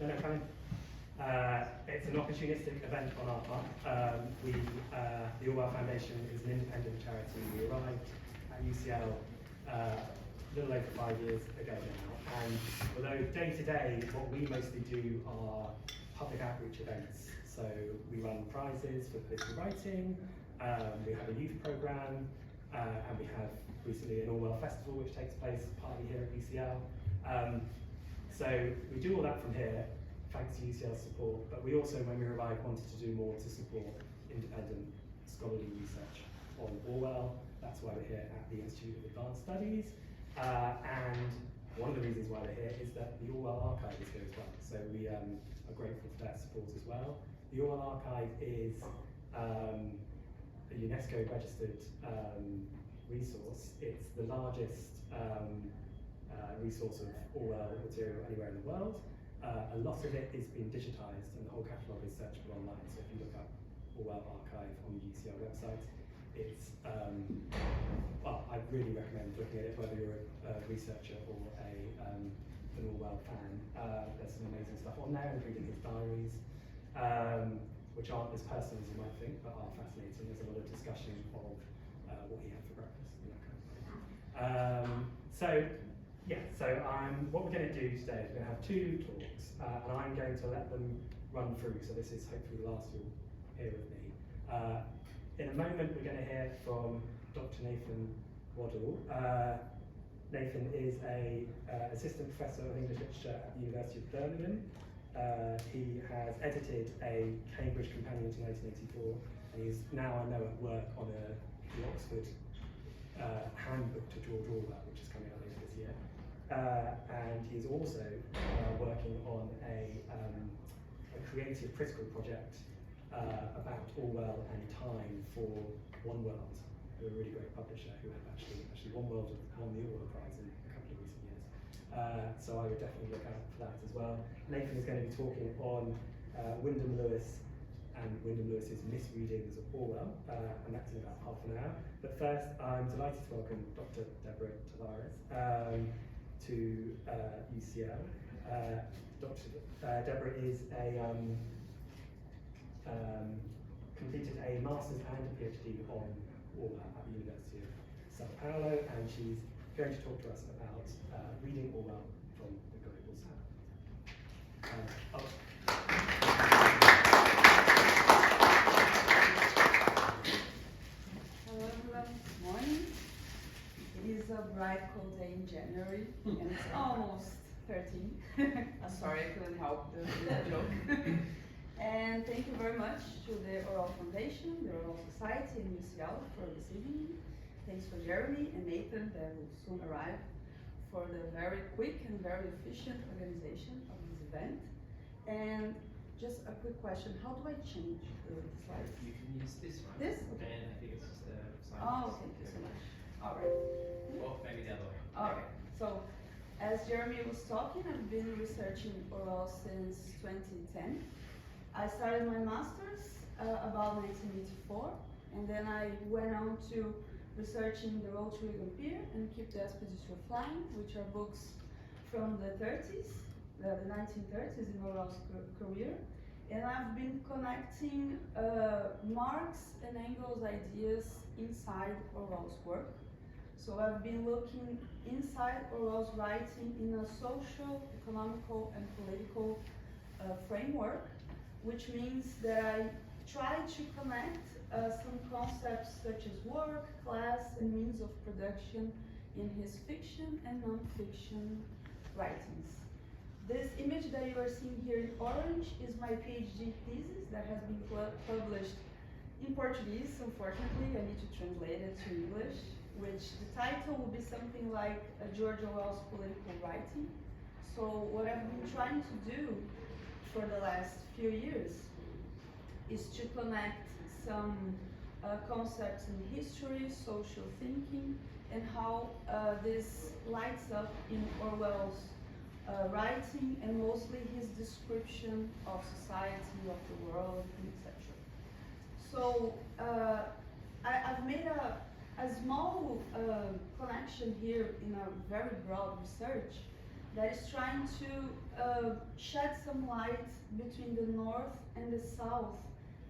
No, come in. It's an opportunistic event on our part. The Orwell Foundation is an independent charity. We arrived at UCL a little over 5 years ago now, and although day to day what we mostly do are public outreach events, so we run prizes for political writing, we have a youth programme, and we have recently an Orwell festival which takes place partly here at UCL. So we do all that from here, thanks to UCL's support, but we also, when we arrived, wanted to do more to support independent scholarly research on Orwell. That's why we're here at the Institute of Advanced Studies. And one of the reasons why we're here is that the Orwell Archive is here as well. So we are grateful for their support as well. The Orwell Archive is a UNESCO registered resource. It's the largest resource of Orwell material anywhere in the world. A lot of it is being digitised and the whole catalogue is searchable online. So if you look up Orwell Archive on the UCL website, it's, well, I really recommend looking at it whether you're a researcher or an Orwell fan. There's some amazing stuff on there, including his diaries, which aren't as personal as you might think, but are fascinating. There's a lot of discussion of what he had for breakfast and that kind of thing. What we're going to do today is we're going to have 2 talks, and I'm going to let them run through, so this is hopefully the last you'll hear of me. In a moment we're going to hear from Dr Nathan Waddell. Nathan is an assistant professor of English literature at the University of Birmingham. He has edited a Cambridge Companion to 1984, and he's now, I know, at work on the Oxford handbook to George Orwell, which is coming out later this year. And he's also working on a creative critical project about Orwell and time for One World, who are a really great publisher who have actually One World won the Orwell Prize in a couple of recent years. So I would definitely look out for that as well. Nathan is going to be talking on Wyndham Lewis and Wyndham Lewis's misreadings of Orwell, and that's in about half an hour. But first, I'm delighted to welcome Dr Débora Tavares to UCL. Dr Débora is completed a master's and a PhD on Orwell at the University of São Paulo, and she's going to talk to us about reading Orwell from the global south. Hello everyone, good morning. It is a bright cold day in January and it's almost 13. I'm sorry, I couldn't help the joke. And thank you very much to the Orwell Foundation, the Orwell Society, and UCL for this evening. Thanks for Jeremy and Nathan, that will soon arrive, for the very quick and very efficient organization of this event. And just a quick question, how do I change the slides? You can use this one. This? Okay. And I think it's just the slide. Oh, thank you so much. All right. Or maybe the other way. All right. So, as Jeremy was talking, I've been researching Orwell since 2010. I started my master's about 1984, and then I went on to researching The Road to Wigan Pier and Keep the Aspidistra Flying, which are books from the 30s, the 1930s in Orwell's career. And I've been connecting Marx and Engels' ideas inside Orwell's work. So I've been looking inside Orwell's writing in a social, economical, and political framework, which means that I try to connect some concepts such as work, class, and means of production in his fiction and non-fiction writings. This image that you are seeing here in orange is my PhD thesis that has been published in Portuguese. Unfortunately, I need to translate it to English, which the title will be something like George Orwell's political writing. So what I've been trying to do for the last few years is to connect some concepts in history, social thinking, and how this lights up in Orwell's writing, and mostly his description of society, of the world, etc. So I've made a small connection here in a very broad research that is trying to shed some light between the North and the South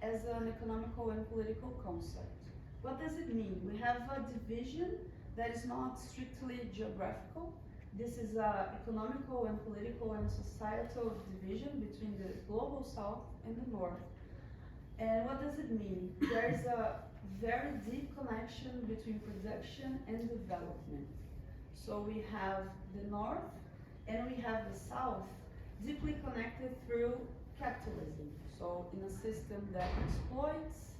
as an economical and political concept. What does it mean? We have a division that is not strictly geographical. This is an economical and political and societal division between the global South and the North. And what does it mean? There is a very deep connection between production and development. So we have the North and we have the South deeply connected through capitalism. So in a system that exploits,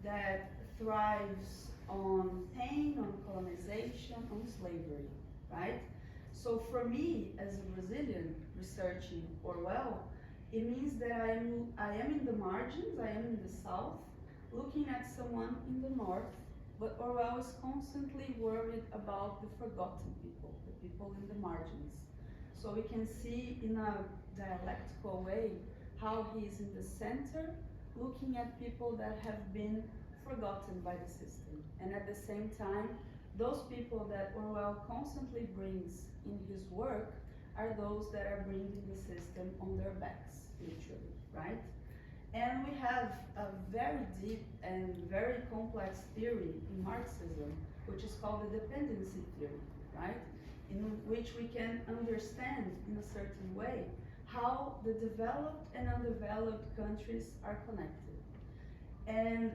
that thrives on pain, on colonization, on slavery, right? So for me, as a Brazilian researching Orwell, it means that I am in the margins, I am in the South, looking at someone in the North, but Orwell is constantly worried about the forgotten people, the people in the margins. So we can see in a dialectical way how he is in the center, looking at people that have been forgotten by the system. And at the same time, those people that Orwell constantly brings in his work are those that are bringing the system on their backs, literally, right? And we have a very deep and very complex theory in Marxism, which is called the dependency theory, right? In which we can understand in a certain way how the developed and undeveloped countries are connected. And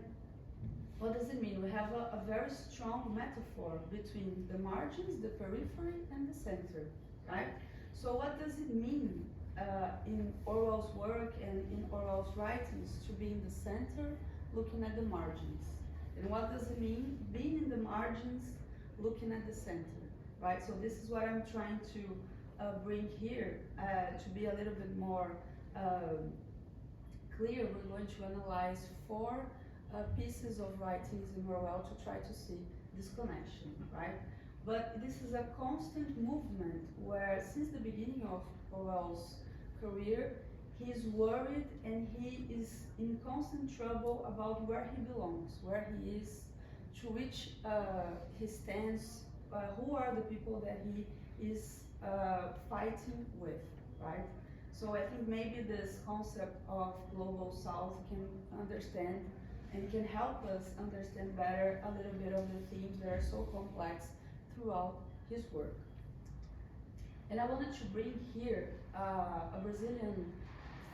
what does it mean? We have a very strong metaphor between the margins, the periphery, and the center, right? So what does it mean in Orwell's work and in Orwell's writings to be in the center, looking at the margins? And what does it mean being in the margins, looking at the center, right? So this is what I'm trying to bring here to be a little bit more clear. We're going to analyze 4 pieces of writings in Orwell to try to see this connection, right? But this is a constant movement where since the beginning of Orwell's career, he is worried and he is in constant trouble about where he belongs, where he is, to which he stands, who are the people that he is fighting with, right? So I think maybe this concept of global South can understand and can help us understand better a little bit of the themes that are so complex throughout his work. And I wanted to bring here a Brazilian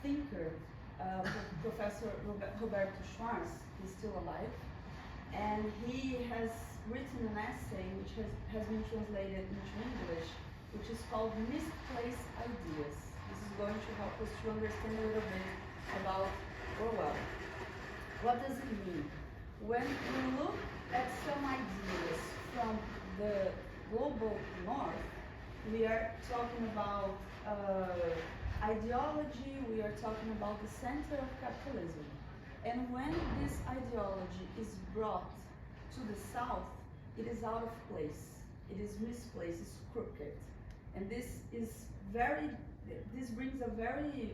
thinker, Professor Roberto Schwarz. He's still alive, and he has written an essay which has been translated into English, which is called Misplaced Ideas. This is going to help us to understand a little bit about Orwell. What does it mean? When we look at some ideas from the global North, we are talking about ideology, we are talking about the center of capitalism. And when this ideology is brought to the South, it is out of place, it is misplaced, it's crooked. And this brings a very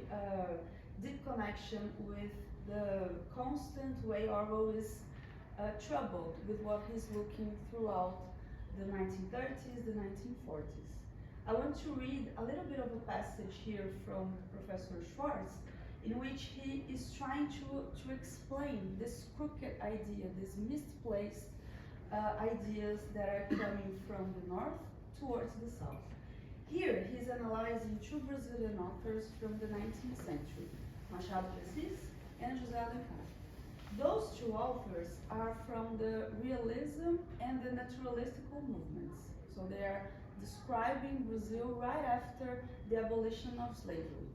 deep connection with the constant way Orwell is troubled with what he's looking throughout the 1930s, the 1940s. I want to read a little bit of a passage here from Professor Schwarz, in which he is trying to explain this crooked idea, these misplaced ideas that are coming from the North towards the South. Here, he's analyzing 2 Brazilian authors from the 19th century, Machado de Assis and José Alencar. Those 2 authors are from the realism and the naturalistical movements. So they are describing Brazil right after the abolition of slavery.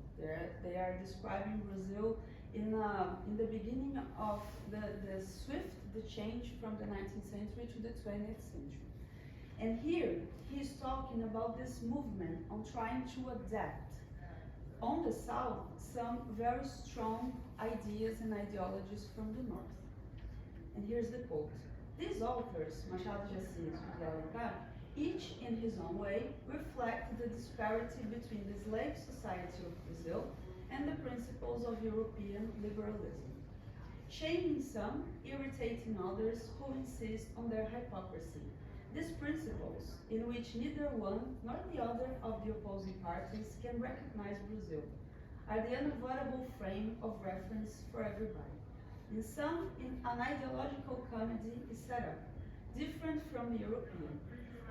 They are describing Brazil in the beginning of the change from the 19th century to the 20th century. And here, he's talking about this movement on trying to adapt on the South some very strong ideas and ideologies from the North. And here's the quote. These authors, Machado de Assis and José Alencar, each in his own way reflect the disparity between the slave society of Brazil and the principles of European liberalism. Shaming some, irritating others who insist on their hypocrisy. These principles, in which neither one nor the other of the opposing parties can recognize Brazil, are the unavoidable frame of reference for everybody. In sum, an ideological comedy is set up, different from the European.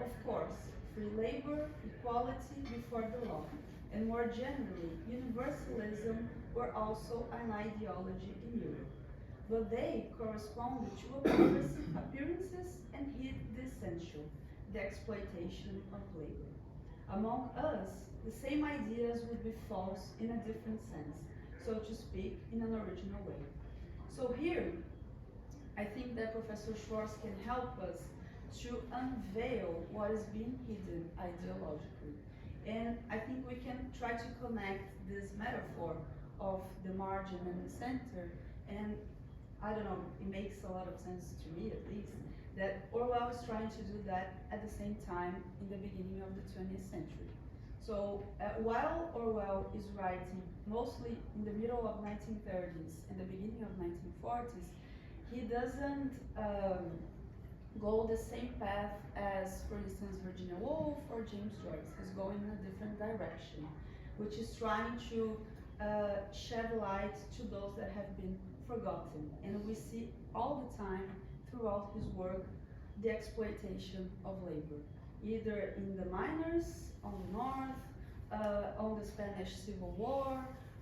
Of course, free labor, equality before the law, and more generally, universalism were also an ideology in Europe. But they corresponded to appearances and hid the essential, the exploitation of labor. Among us, the same ideas would be false in a different sense, so to speak, in an original way. So here, I think that Professor Schwartz can help us to unveil what is being hidden ideologically. And I think we can try to connect this metaphor of the margin and the center, and I don't know, it makes a lot of sense to me at least, that Orwell is trying to do that at the same time in the beginning of the 20th century. So while Orwell is writing mostly in the middle of 1930s and the beginning of 1940s, he doesn't go the same path as, for instance, Virginia Woolf or James Joyce. He's going in a different direction, which is trying to shed light to those that have been forgotten. And we see all the time throughout his work the exploitation of labor, either in the miners, on the north, on the Spanish Civil War,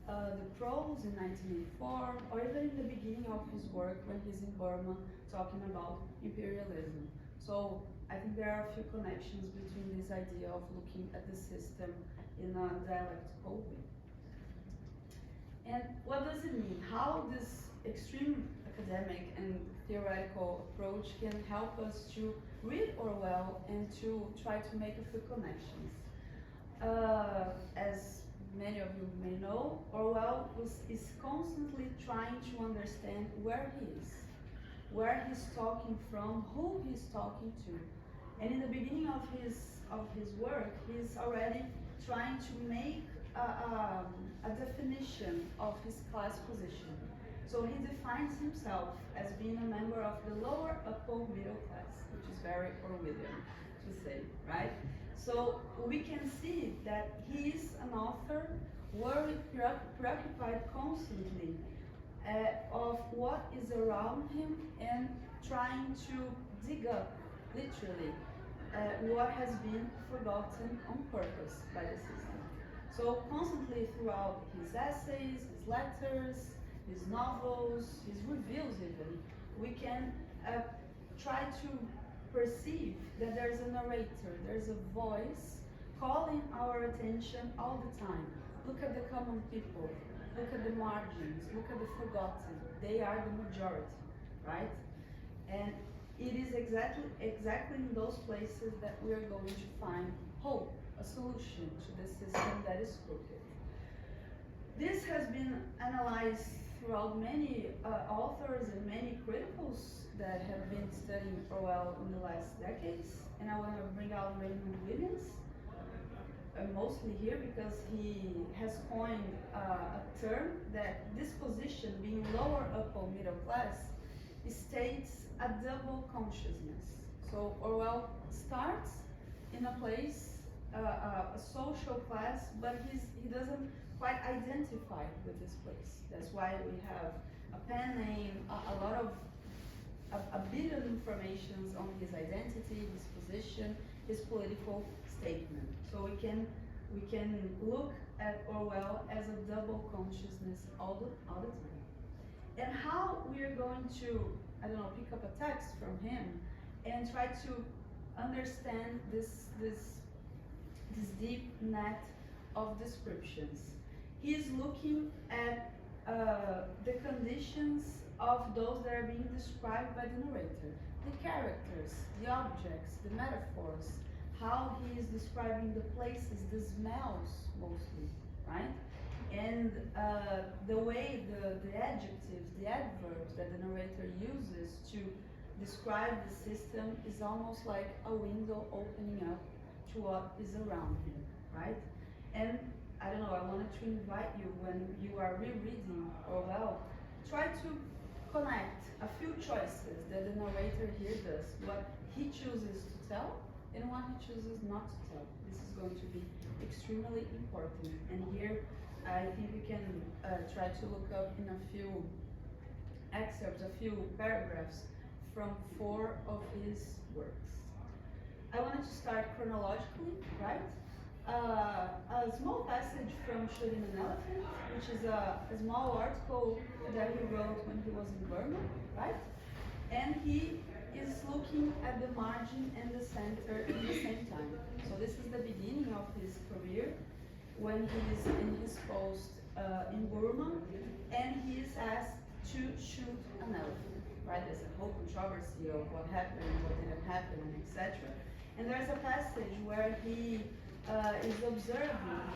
the Crows in 1984, or even in the beginning of his work when he's in Burma talking about imperialism. So I think there are a few connections between this idea of looking at the system in a dialectical way. And what does it mean? How this extreme academic and theoretical approach can help us to read Orwell and to try to make a few connections. As many of you may know, Orwell is constantly trying to understand where he is, where he's talking from, who he's talking to. And in the beginning of his work, he's already trying to make a definition of his class position. So he defines himself as being a member of the lower upper middle class, which is very Orwellian to say, right? So we can see that he is an author worried, preoccupied constantly of what is around him and trying to dig up, literally, what has been forgotten on purpose by the system. So constantly throughout his essays, his letters, his novels, his reviews even, we can try to perceive that there's a narrator, there's a voice calling our attention all the time. Look at the common people, look at the margins, look at the forgotten. They are the majority, right? And it is exactly in those places that we are going to find hope, a solution to the system that is crooked. This has been analyzed throughout many authors and many criticals that have been studying Orwell in the last decades, and I want to bring out Raymond Williams, mostly here because he has coined a term that this position, being lower upper middle class, states a double consciousness. So Orwell starts in a place, a social class, but he doesn't quite identify with this place. That's why we have a pen name, a lot of a bit of information on his identity, his position, his political statement. So we can look at Orwell as a double consciousness all the time. And how we are going to, I don't know, pick up a text from him and try to understand this deep net of descriptions. He is looking at the conditions of those that are being described by the narrator. The characters, the objects, the metaphors, how he is describing the places, the smells mostly, right? And the way the adjectives, the adverbs that the narrator uses to describe the system is almost like a window opening up to what is around him, right? And I don't know, I wanted to invite you, when you are rereading Orwell, try to connect a few choices that the narrator here does, what he chooses to tell and what he chooses not to tell. This is going to be extremely important. And here, I think we can try to look up in a few excerpts, a few paragraphs from 4 of his works. I wanted to start chronologically, right? A small passage from Shooting an Elephant, which is a small article that he wrote when he was in Burma, right? And he is looking at the margin and the center at the same time. So this is the beginning of his career when he is in his post in Burma, and he is asked to shoot an elephant, right? There's a whole controversy of what happened, what didn't happen, and etc. And there's a passage where he is observing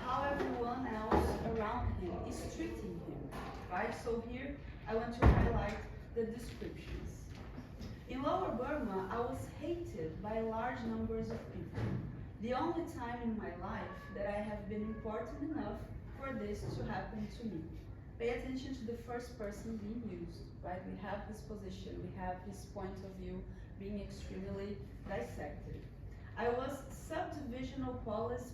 how everyone else around him is treating him, right? So here I want to highlight the descriptions. In Lower Burma, I was hated by large numbers of people. The only time in my life that I have been important enough for this to happen to me. Pay attention to the first person being used, right? We have his position, we have his point of view being extremely dissected. I was subdivisional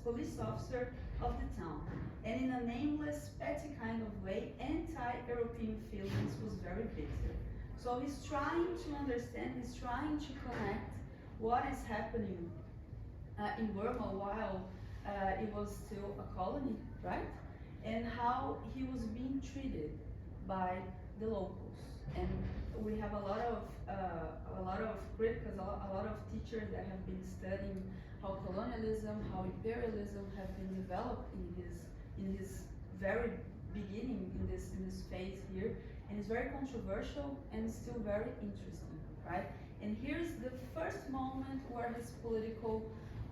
police officer of the town, and in a nameless, petty kind of way, anti-European feelings was very bitter. So he's trying to understand, he's trying to connect what is happening in Burma while it was still a colony, right? And how he was being treated by the locals. And we have a lot of critics, a lot of teachers that have been studying how colonialism, how imperialism have been developed in his very beginning in this phase here, and it's very controversial and still very interesting, right? And here's the first moment where his political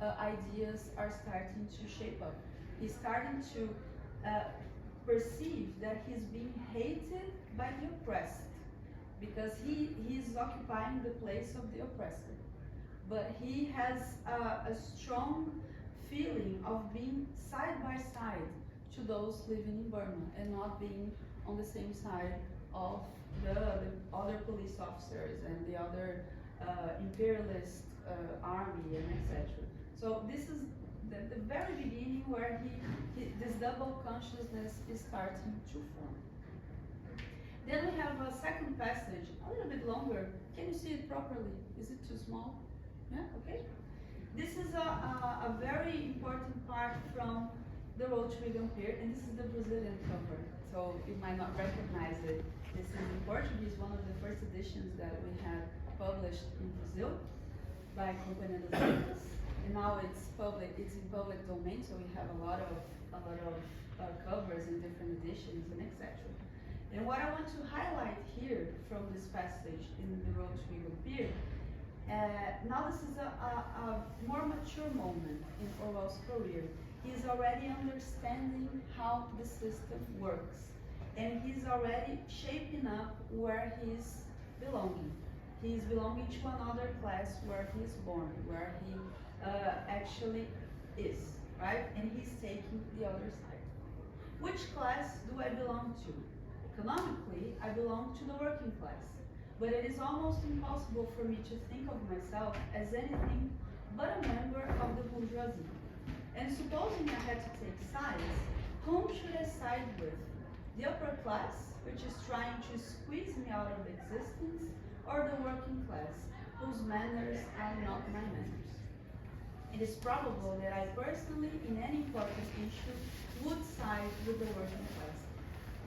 ideas are starting to shape up. He's starting to perceive that he's being hated by the oppressed, because he's occupying the place of the oppressor. But he has a strong feeling of being side by side to those living in Burma and not being on the same side of the other police officers and the other imperialist army and etc. So this is the very beginning where this double consciousness is starting to form. Then we have a second passage, a little bit longer. Can you see it properly? Is it too small? Yeah, okay. This is a very important part from the road to Wigan Pier, and this is the Brazilian cover. So you might not recognize it. This is in Portuguese, one of the first editions that we had published in Brazil by Companhia das Letras. And now it's in public domain, so we have a lot of covers in different editions and etc. And what I want to highlight here from this passage in the road to Wigan Pier, now this is a more mature moment in Orwell's career. He's already understanding how the system works, and he's already shaping up where he's belonging. He's belonging to another class where he's born, where he actually is, right? And he's taking the other side. Which class do I belong to? Economically, I belong to the working class, but it is almost impossible for me to think of myself as anything but a member of the bourgeoisie. And supposing I had to take sides, whom should I side with? The upper class, which is trying to squeeze me out of existence, or the working class, whose manners are not my manners? It is probable that I personally, in any important issue, would side with the working class.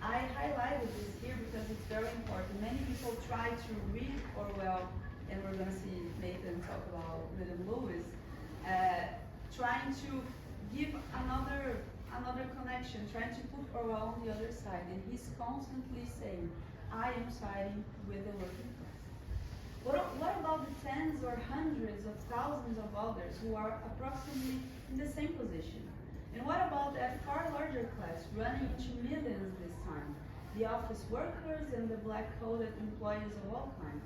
I highlighted this here because it's very important. Many people try to read Orwell, and we're going to see Nathan talk about William Lewis, trying to give another connection, trying to put Orwell on the other side, and he's constantly saying, I am siding with the working class. What about the tens or hundreds of thousands of others who are approximately in the same position? And what about that far larger class, running into millions this time, the office workers and the black-coated employees of all kinds,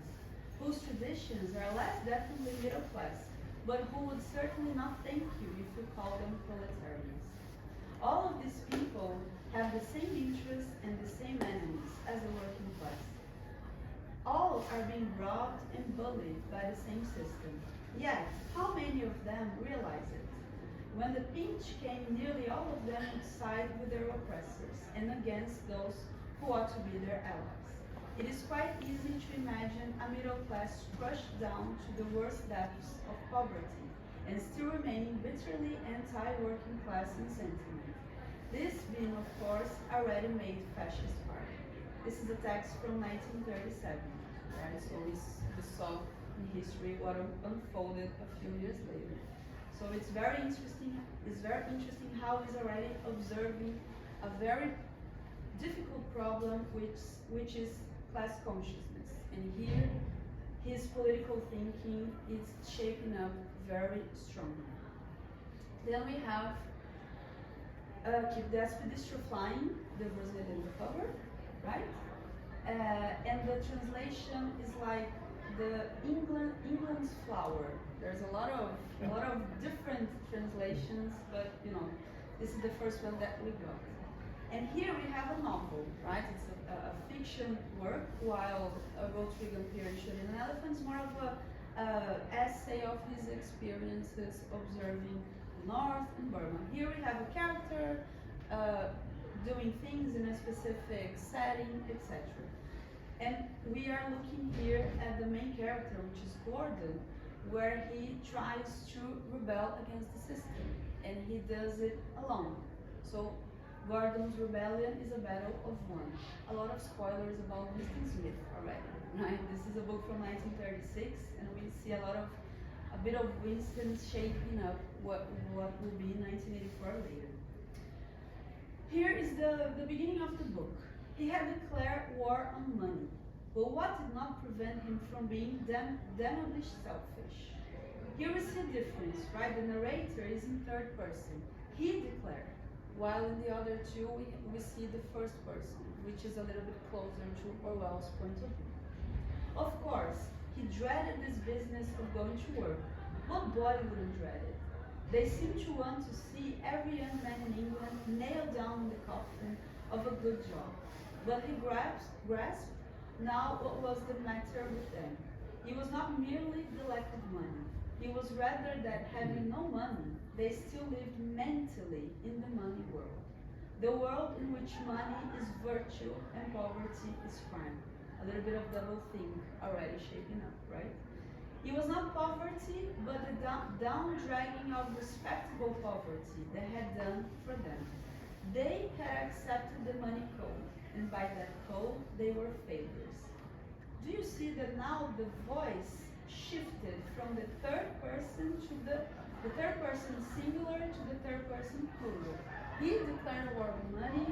whose traditions are less definitely middle class, but who would certainly not thank you if you call them proletarians? All of these people have the same interests and the same enemies as the working class. All are being robbed and bullied by the same system. Yet, how many of them realize it? When the pinch came, nearly all of them would side with their oppressors and against those who ought to be their allies. It is quite easy to imagine a middle class crushed down to the worst depths of poverty and still remaining bitterly anti-working class in sentiment. This being, of course, a ready-made fascist party. This is a text from 1937, right? So we saw in history what unfolded a few years later. So it's very interesting. It's very interesting how he's already observing a very difficult problem, which is class consciousness. And here, his political thinking is shaping up very strongly. Then we have Keep the Aspidistra Flying, the Brazilian cover, right? And the translation is like the England's flower. There's a lot of different translations, but you know, this is the first one that we got. And here we have a novel, right? It's a fiction work, while Wigan Pier and Shooting an Elephant is more of a essay of his experiences observing the North and Burma. Here we have a character doing things in a specific setting, etc. And we are looking here at the main character, which is Gordon, where he tries to rebel against the system, and he does it alone. So Gordon's rebellion is a battle of one. A lot of spoilers about Winston Smith already, right? This is a book from 1936, and we see a bit of Winston shaping up what will be 1984 later. Here is the beginning of the book. He had declared war on money, but what did not prevent him from being damnably selfish? Here we see a difference, right? The narrator is in third person. He declared, while in the other two we see the first person, which is a little bit closer to Orwell's point of view. Of course, he dreaded this business of going to work. What boy wouldn't dread it? They seem to want to see every young man in England nailed down in the coffin of a good job. But he grasped now what was the matter with them. It was not merely the lack of money. It was rather that having no money, they still lived mentally in the money world. The world in which money is virtue and poverty is crime. A little bit of double think already shaping up, right? It was not poverty, but the down-dragging of respectable poverty that had done for them. They had accepted the money code, and by that code, they were failures. Do you see that now the voice shifted from the third person to the third person singular to the third person plural? He declared war on money.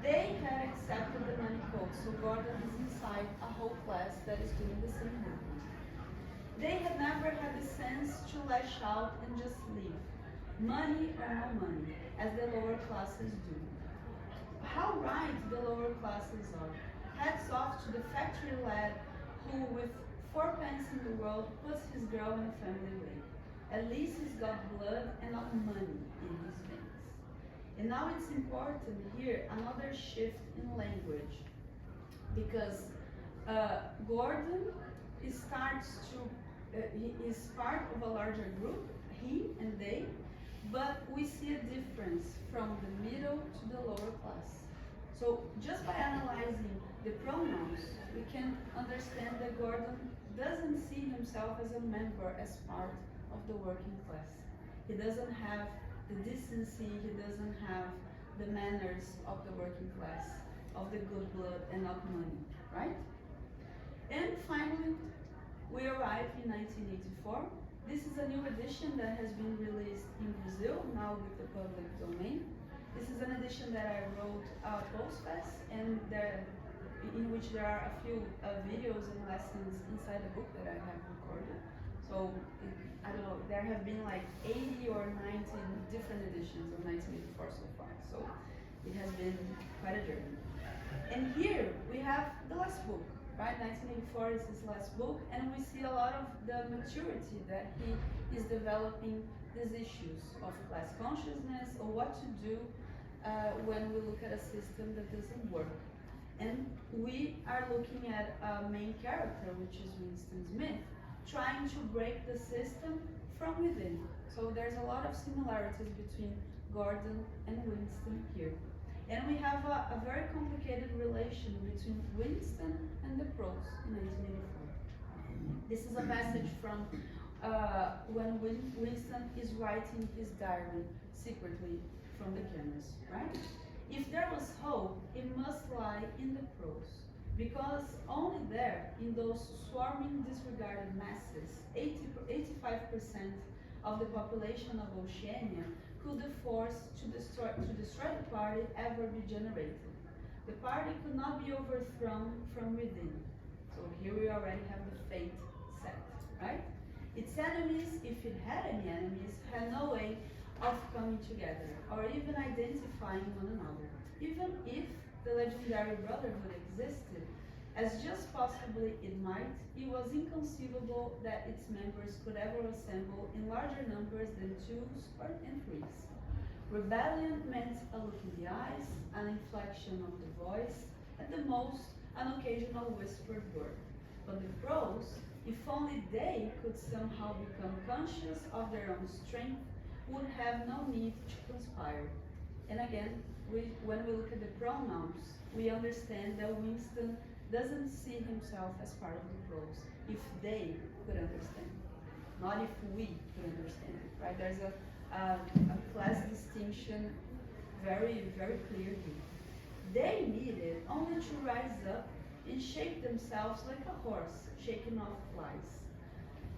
They had accepted the money code, so Gordon is inside a whole class that is doing the same movement. They had never had the sense to lash out and just leave, money or no money, as the lower classes do. How right the lower classes are. Hats off to the factory lad who, with 4 pence in the world, puts his girl in a family way. At least he's got blood and not money in his veins. And now it's important here, another shift in language, because Gordon he is part of a larger group, he and they, but we see a difference from the middle to the lower class. So just by analyzing the pronouns, we can understand that Gordon doesn't see himself as a member, as part of the working class. He doesn't have the decency, he doesn't have the manners of the working class, of the good blood and of money, right? And finally, we arrive in 1984. This is a new edition that has been released in Brazil, now with the public domain. This is an edition that I wrote post-fest, and in which there are a few videos and lessons inside the book that I have recorded. So, I don't know, there have been like 80 or 90 different editions of 1984 so far. So, it has been quite a journey. And here we have the last book, right? 1984 is his last book, and we see a lot of the maturity that he is developing these issues of class consciousness, or what to do when we look at a system that doesn't work. And we are looking at a main character, which is Winston Smith, trying to break the system from within. So there's a lot of similarities between Gordon and Winston here. And we have a very complicated relation between Winston and the prose in 1984. This is a passage from when Winston is writing his diary secretly from the cameras, right? If there was hope, it must lie in the prose, because only there, in those swarming disregarded masses, 85% of the population of Oceania, could the force to destroy the party ever be generated. The party could not be overthrown from within. So here we already have the fate set, right? Its enemies, if it had any enemies, had no way of coming together or even identifying one another. Even if the legendary brotherhood existed, as just possibly it might, it was inconceivable that its members could ever assemble in larger numbers than twos and threes. Rebellion meant a look in the eyes, an inflection of the voice, at the most, an occasional whispered word. But the pros, if only they could somehow become conscious of their own strength, would have no need to conspire. And again, when we look at the pronouns, we understand that Winston doesn't see himself as part of the pros, if they could understand, not if we could understand it, right? There's a class distinction very, very clear here. They needed only to rise up and shake themselves like a horse shaking off flies.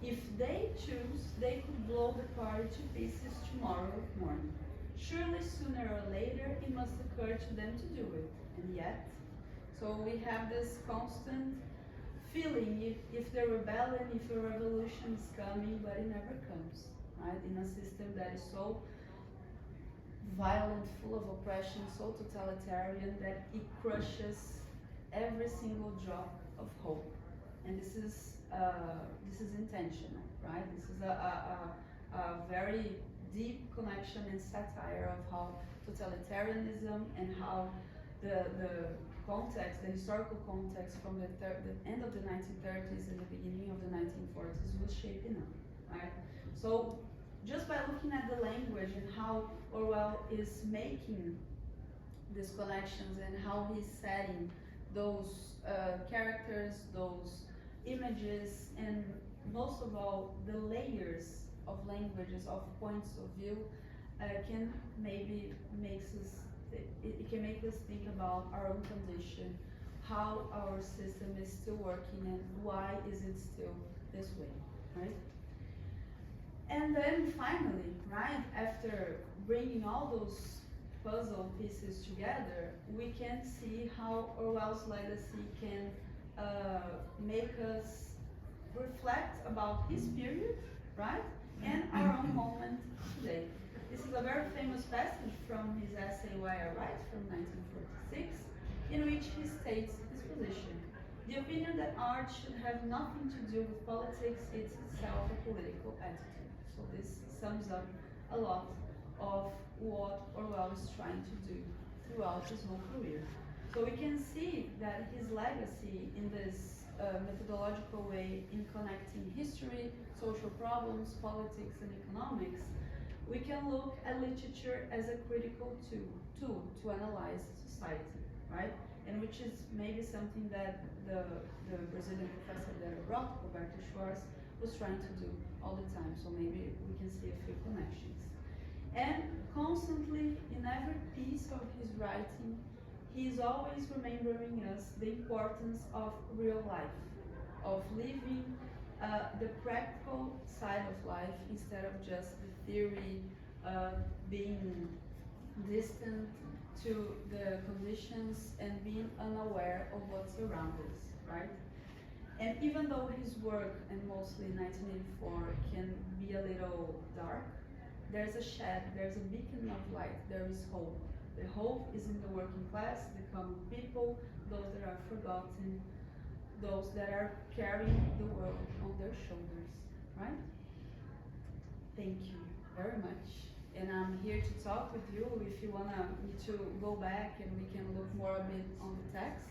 If they choose, they could blow the party to pieces tomorrow morning. Surely sooner or later it must occur to them to do it, and yet, so we have this constant feeling if the rebellion, if a revolution is coming, but it never comes, right? In a system that is so violent, full of oppression, so totalitarian that it crushes every single drop of hope. And this is intentional, right? This is a very deep connection and satire of how totalitarianism and how the context, the historical context from the end of the 1930s and the beginning of the 1940s was shaping up, right? So just by looking at the language and how Orwell is making these connections and how he's setting those characters, those images, and most of all, the layers of languages, of points of view, can maybe it can make us think about our own condition, how our system is still working, and why is it still this way, right? And then finally, right, after bringing all those puzzle pieces together, we can see how Orwell's legacy can make us reflect about his period, right, and our own moment today. This is a very famous passage from his essay Why I Write from 1946, in which he states his position. The opinion that art should have nothing to do with politics is itself a political attitude. So this sums up a lot of what Orwell is trying to do throughout his whole career. So we can see that his legacy in this methodological way in connecting history, social problems, politics, and economics, we can look at literature as a critical tool to analyze society, right? And which is maybe something that the Brazilian professor that I brought, Roberto Schwarz, was trying to do all the time. So maybe we can see a few connections. And constantly, in every piece of his writing, he's always remembering us the importance of real life, of living the practical side of life instead of just the theory, being distant to the conditions and being unaware of what's around us, right? And even though his work, and mostly 1984, can be a little dark, there's a shed, there's a beacon of light, there is hope. The hope is in the working class, the common people, those that are forgotten, those that are carrying the world on their shoulders, right? Thank you very much. And I'm here to talk with you if you want me to go back and we can look more a bit on the text.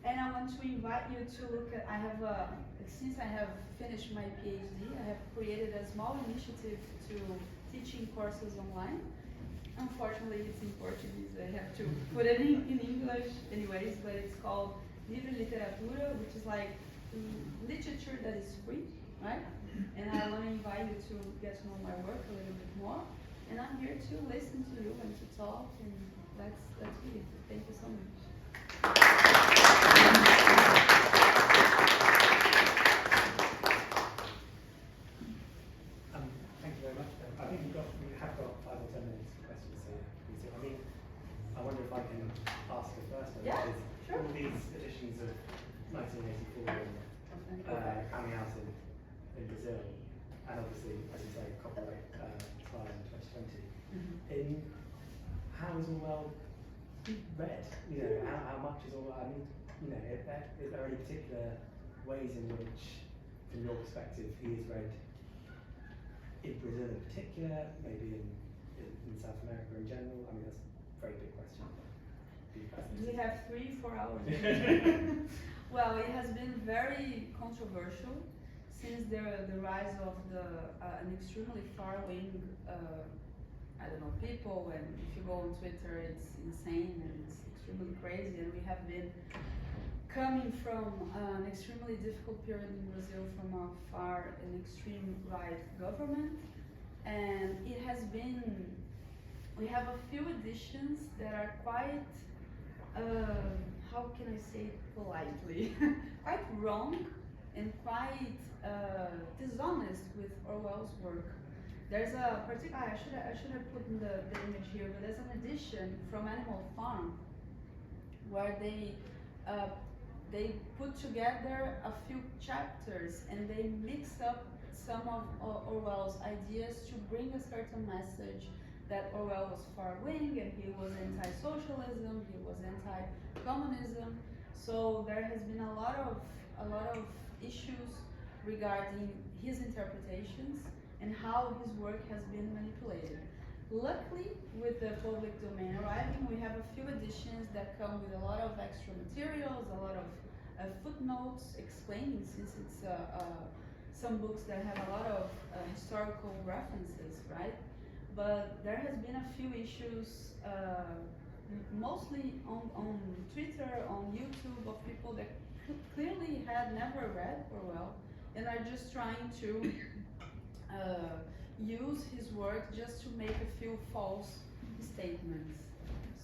And I want to invite you to look at, since I have finished my PhD, I have created a small initiative to teaching courses online. Unfortunately, it's in Portuguese, I have to put it in English anyways, but it's called Livre Literatura, which is like literature that is free, right? And I want to invite you to get to know my work a little bit more. And I'm here to listen to you and to talk, and that's really it. Thank you so much. Thank you very much. I think we have got 5 or 10 minutes for questions. So yeah, I mean, I wonder if I can ask the first one. Yeah, which is sure. all these editions of 1984 coming out in Brazil, and obviously, as you say, copyright expired in 2020. In how is Orwell read? You know, how much is Orwell? I mean, you know, is there any particular ways in which, from your perspective, he is read in Brazil in particular, maybe in South America in general? I mean, that's a very big question. We have 3-4 hours. Well, it has been very controversial since the rise of an extremely far-wing, I don't know, people, and if you go on Twitter, it's insane and it's extremely crazy, and we have been coming from an extremely difficult period in Brazil from a far and extreme right government, and it has been, we have a few editions that are quite, how can I say it politely, quite wrong and quite dishonest with Orwell's work. There's a particular, I should have put in the image here, but there's an edition from Animal Farm where they put together a few chapters and they mix up some of Orwell's ideas to bring a certain message that Orwell was far-wing and he was anti-socialism, he was anti-communism. So there has been a lot of issues regarding his interpretations and how his work has been manipulated. Luckily, with the public domain arriving, we have a few editions that come with a lot of extra materials, a lot of footnotes explaining, since it's some books that have a lot of historical references, right? But there has been a few issues, mostly on Twitter, on YouTube, of people that clearly had never read Orwell and are just trying to use his work just to make a few false statements.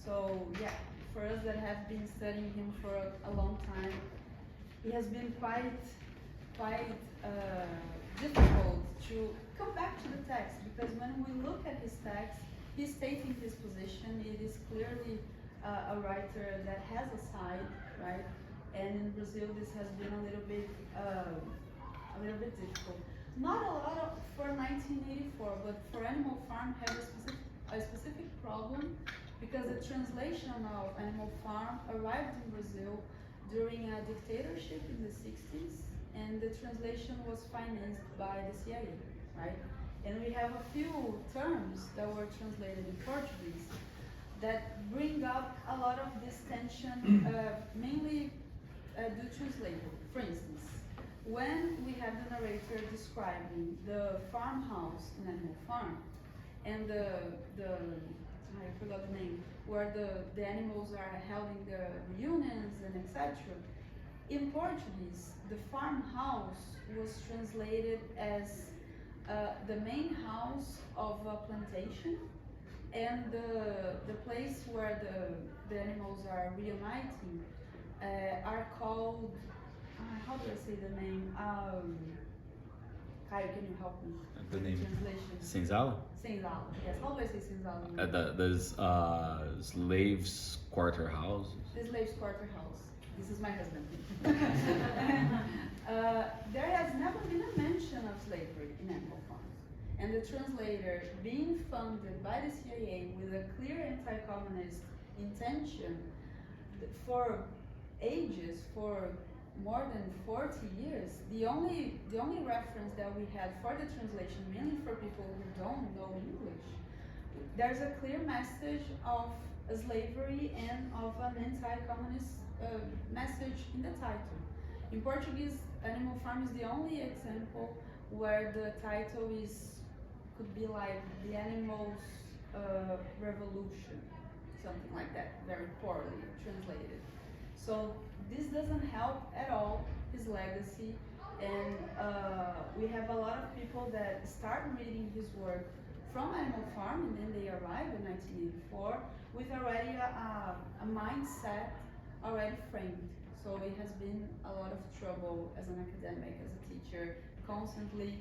So yeah, for us that have been studying him for a long time, it has been quite difficult to come back to the text, because when we look at his text, he's stating his position. It is clearly a writer that has a side, right? And in Brazil, this has been a little bit difficult. Not a lot for 1984, but for Animal Farm had a specific problem, because the translation of Animal Farm arrived in Brazil during a dictatorship in the 60s, and the translation was financed by the CIA, right? And we have a few terms that were translated in Portuguese that bring up a lot of this tension, mainly due to slavery. For instance, when we have the narrator describing the farmhouse in Animal Farm, and I forgot the name, where the animals are holding their reunions and etc. In Portuguese, the farmhouse was translated as the main house of a plantation, and the place where the animals are reuniting are called, how do I say the name? Caio, can you help me? The name? Translation. Senzala? Senzala, yes. How do I say Senzala? There's slaves' quarter house. The slaves' quarter house. This is my husband. There has never been a mention of slavery in Animal Farm. And the translator, being funded by the CIA with a clear anti-communist intention for ages, for more than 40 years, the only reference that we had for the translation, mainly for people who don't know English, there's a clear message of slavery and of an anti-communist message in the title. In Portuguese, Animal Farm is the only example where the title could be like the animals revolution, something like that, very poorly translated. So this doesn't help at all his legacy, and we have a lot of people that start reading his work from Animal Farm, and then they arrive in 1984 with already a mindset already framed. So it has been a lot of trouble as an academic, as a teacher, constantly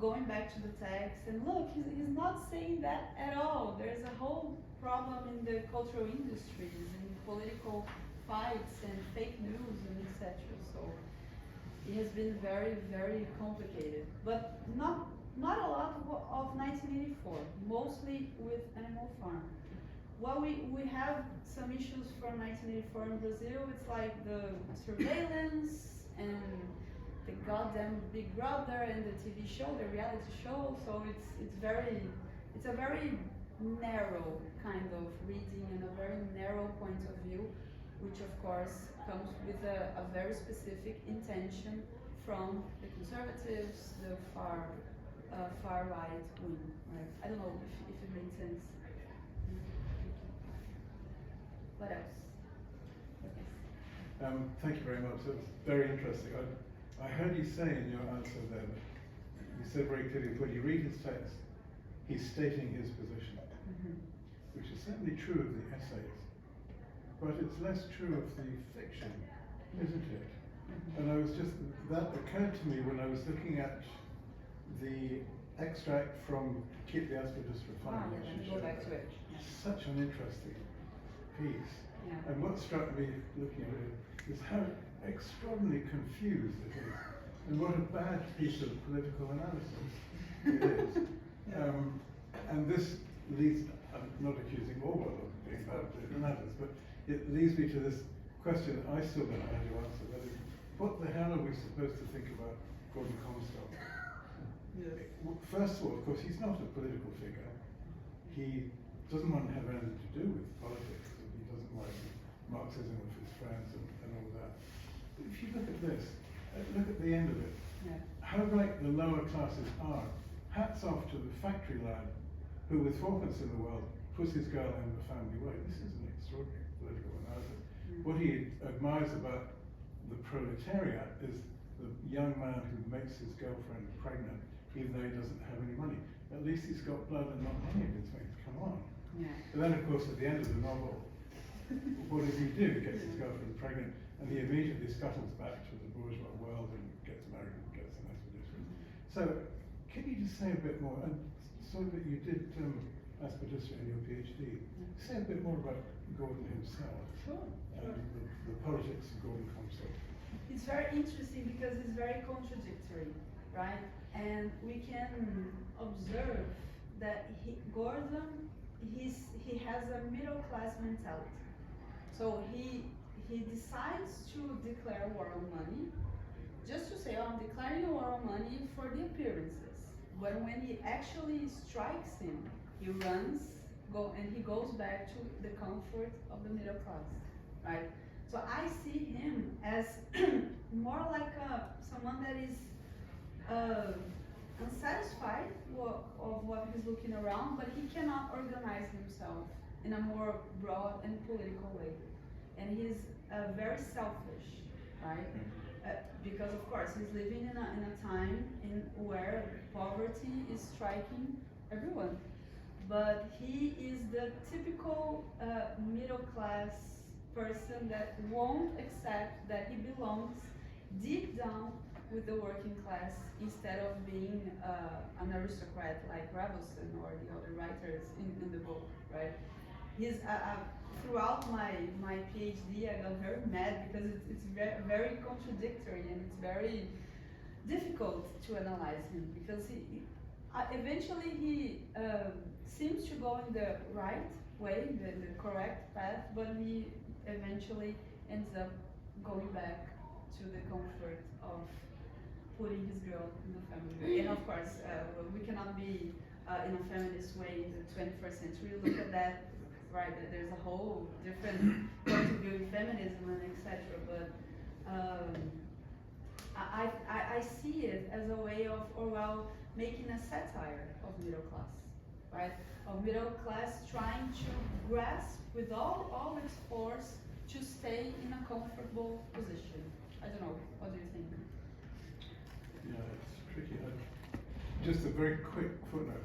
going back to the text and look, he's not saying that at all. There's a whole problem in the cultural industries, in political fights and fake news and etc. So it has been very, very complicated, but not a lot of 1984, mostly with Animal Farm. Well, we have some issues from 1984 in Brazil. It's like the surveillance and the goddamn Big Brother and the TV show, the reality show. So it's a very narrow kind of reading and a very narrow point of view, which of course comes with a very specific intention from the conservatives, the far right wing. Right? I don't know if it makes sense. What else? Thank you very much. That was very interesting. I heard you say in your answer there that you said very clearly when you read his text, he's stating his position, which is certainly true of the essays, but it's less true of the fiction, isn't it? And that occurred to me when I was looking at the extract from Keep the Aspidistra Flying. Let me go back to it. Yeah. Such an interesting piece. Yeah. And what struck me looking at it is how extraordinarily confused it is, and what a bad piece of political analysis it is. And this leads, I'm not accusing Orwell of being bad at political analysis, but it leads me to this question that I still don't know how to answer, that is, what the hell are we supposed to think about Gordon Comstock? Yes. First of all, of course, he's not a political figure. He doesn't want to have anything to do with politics. He doesn't like Marxism with his friends and all that. But if you look at this, look at the end of it. Yeah. How right the lower classes are. Hats off to the factory lad who, with fourpence in the world, puts his girl in the family way. This is an extraordinary political analysis. What he admires about the proletariat is the young man who makes his girlfriend pregnant even though he doesn't have any money. At least he's got blood and not money in his veins. Come on. Yeah. But then, of course, at the end of the novel, what does he do? He gets his girlfriend pregnant, and he immediately scuttles back to the bourgeois world and gets married and gets an aspidistra. So, can you just say a bit more? And so that you did aspidistra in your PhD. Say a bit more about Gordon himself. Sure. And the politics of Gordon Comstock. It's very interesting because it's very contradictory, right? And we can observe that Gordon, he has a middle class mentality. So he decides to declare war on money, just to say, oh, I'm declaring a war on money for the appearances. But when he actually strikes him, he runs, and he goes back to the comfort of the middle class, right? So I see him as more like someone that is unsatisfied of what he's looking around, but he cannot organize himself in a more broad and political way. And he's very selfish, right? Because of course he's living in a time where poverty is striking everyone. But he is the typical middle class person that won't accept that he belongs deep down with the working class instead of being an aristocrat like Ravelston or the other writers in the book, right? He's throughout my PhD I got very mad because it's very contradictory and it's very difficult to analyze him because eventually he seems to go in the right way, the correct path, but he eventually ends up going back to the comfort of putting his girl in the family. And of course, we cannot be in a feminist way in the 21st century. Look at that right? That there's a whole different point of view in feminism and etc. But I see it as a way of Orwell making a satire of middle class, right? Of middle class trying to grasp with all its force to stay in a comfortable position. I don't know, what do you think? Yeah, it's tricky. Just a very quick footnote.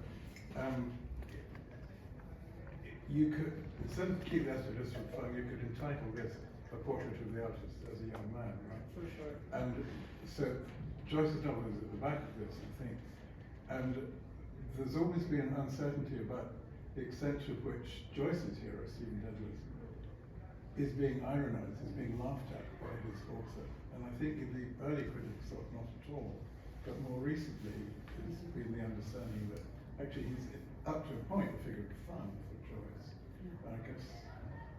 You could, instead of Keep the Aspidistra Flying, you could entitle this A Portrait of the Artist as a Young Man, right? For sure. And so Joyce's novel is at the back of this, I think. And there's always been uncertainty about the extent to which Joyce's hero, Stephen Dedalus, is being ironized, is being laughed at by his author. And I think in the early critics thought not at all. But more recently, it's been the understanding that actually he's up to a point a figure of fun for Joyce. And I guess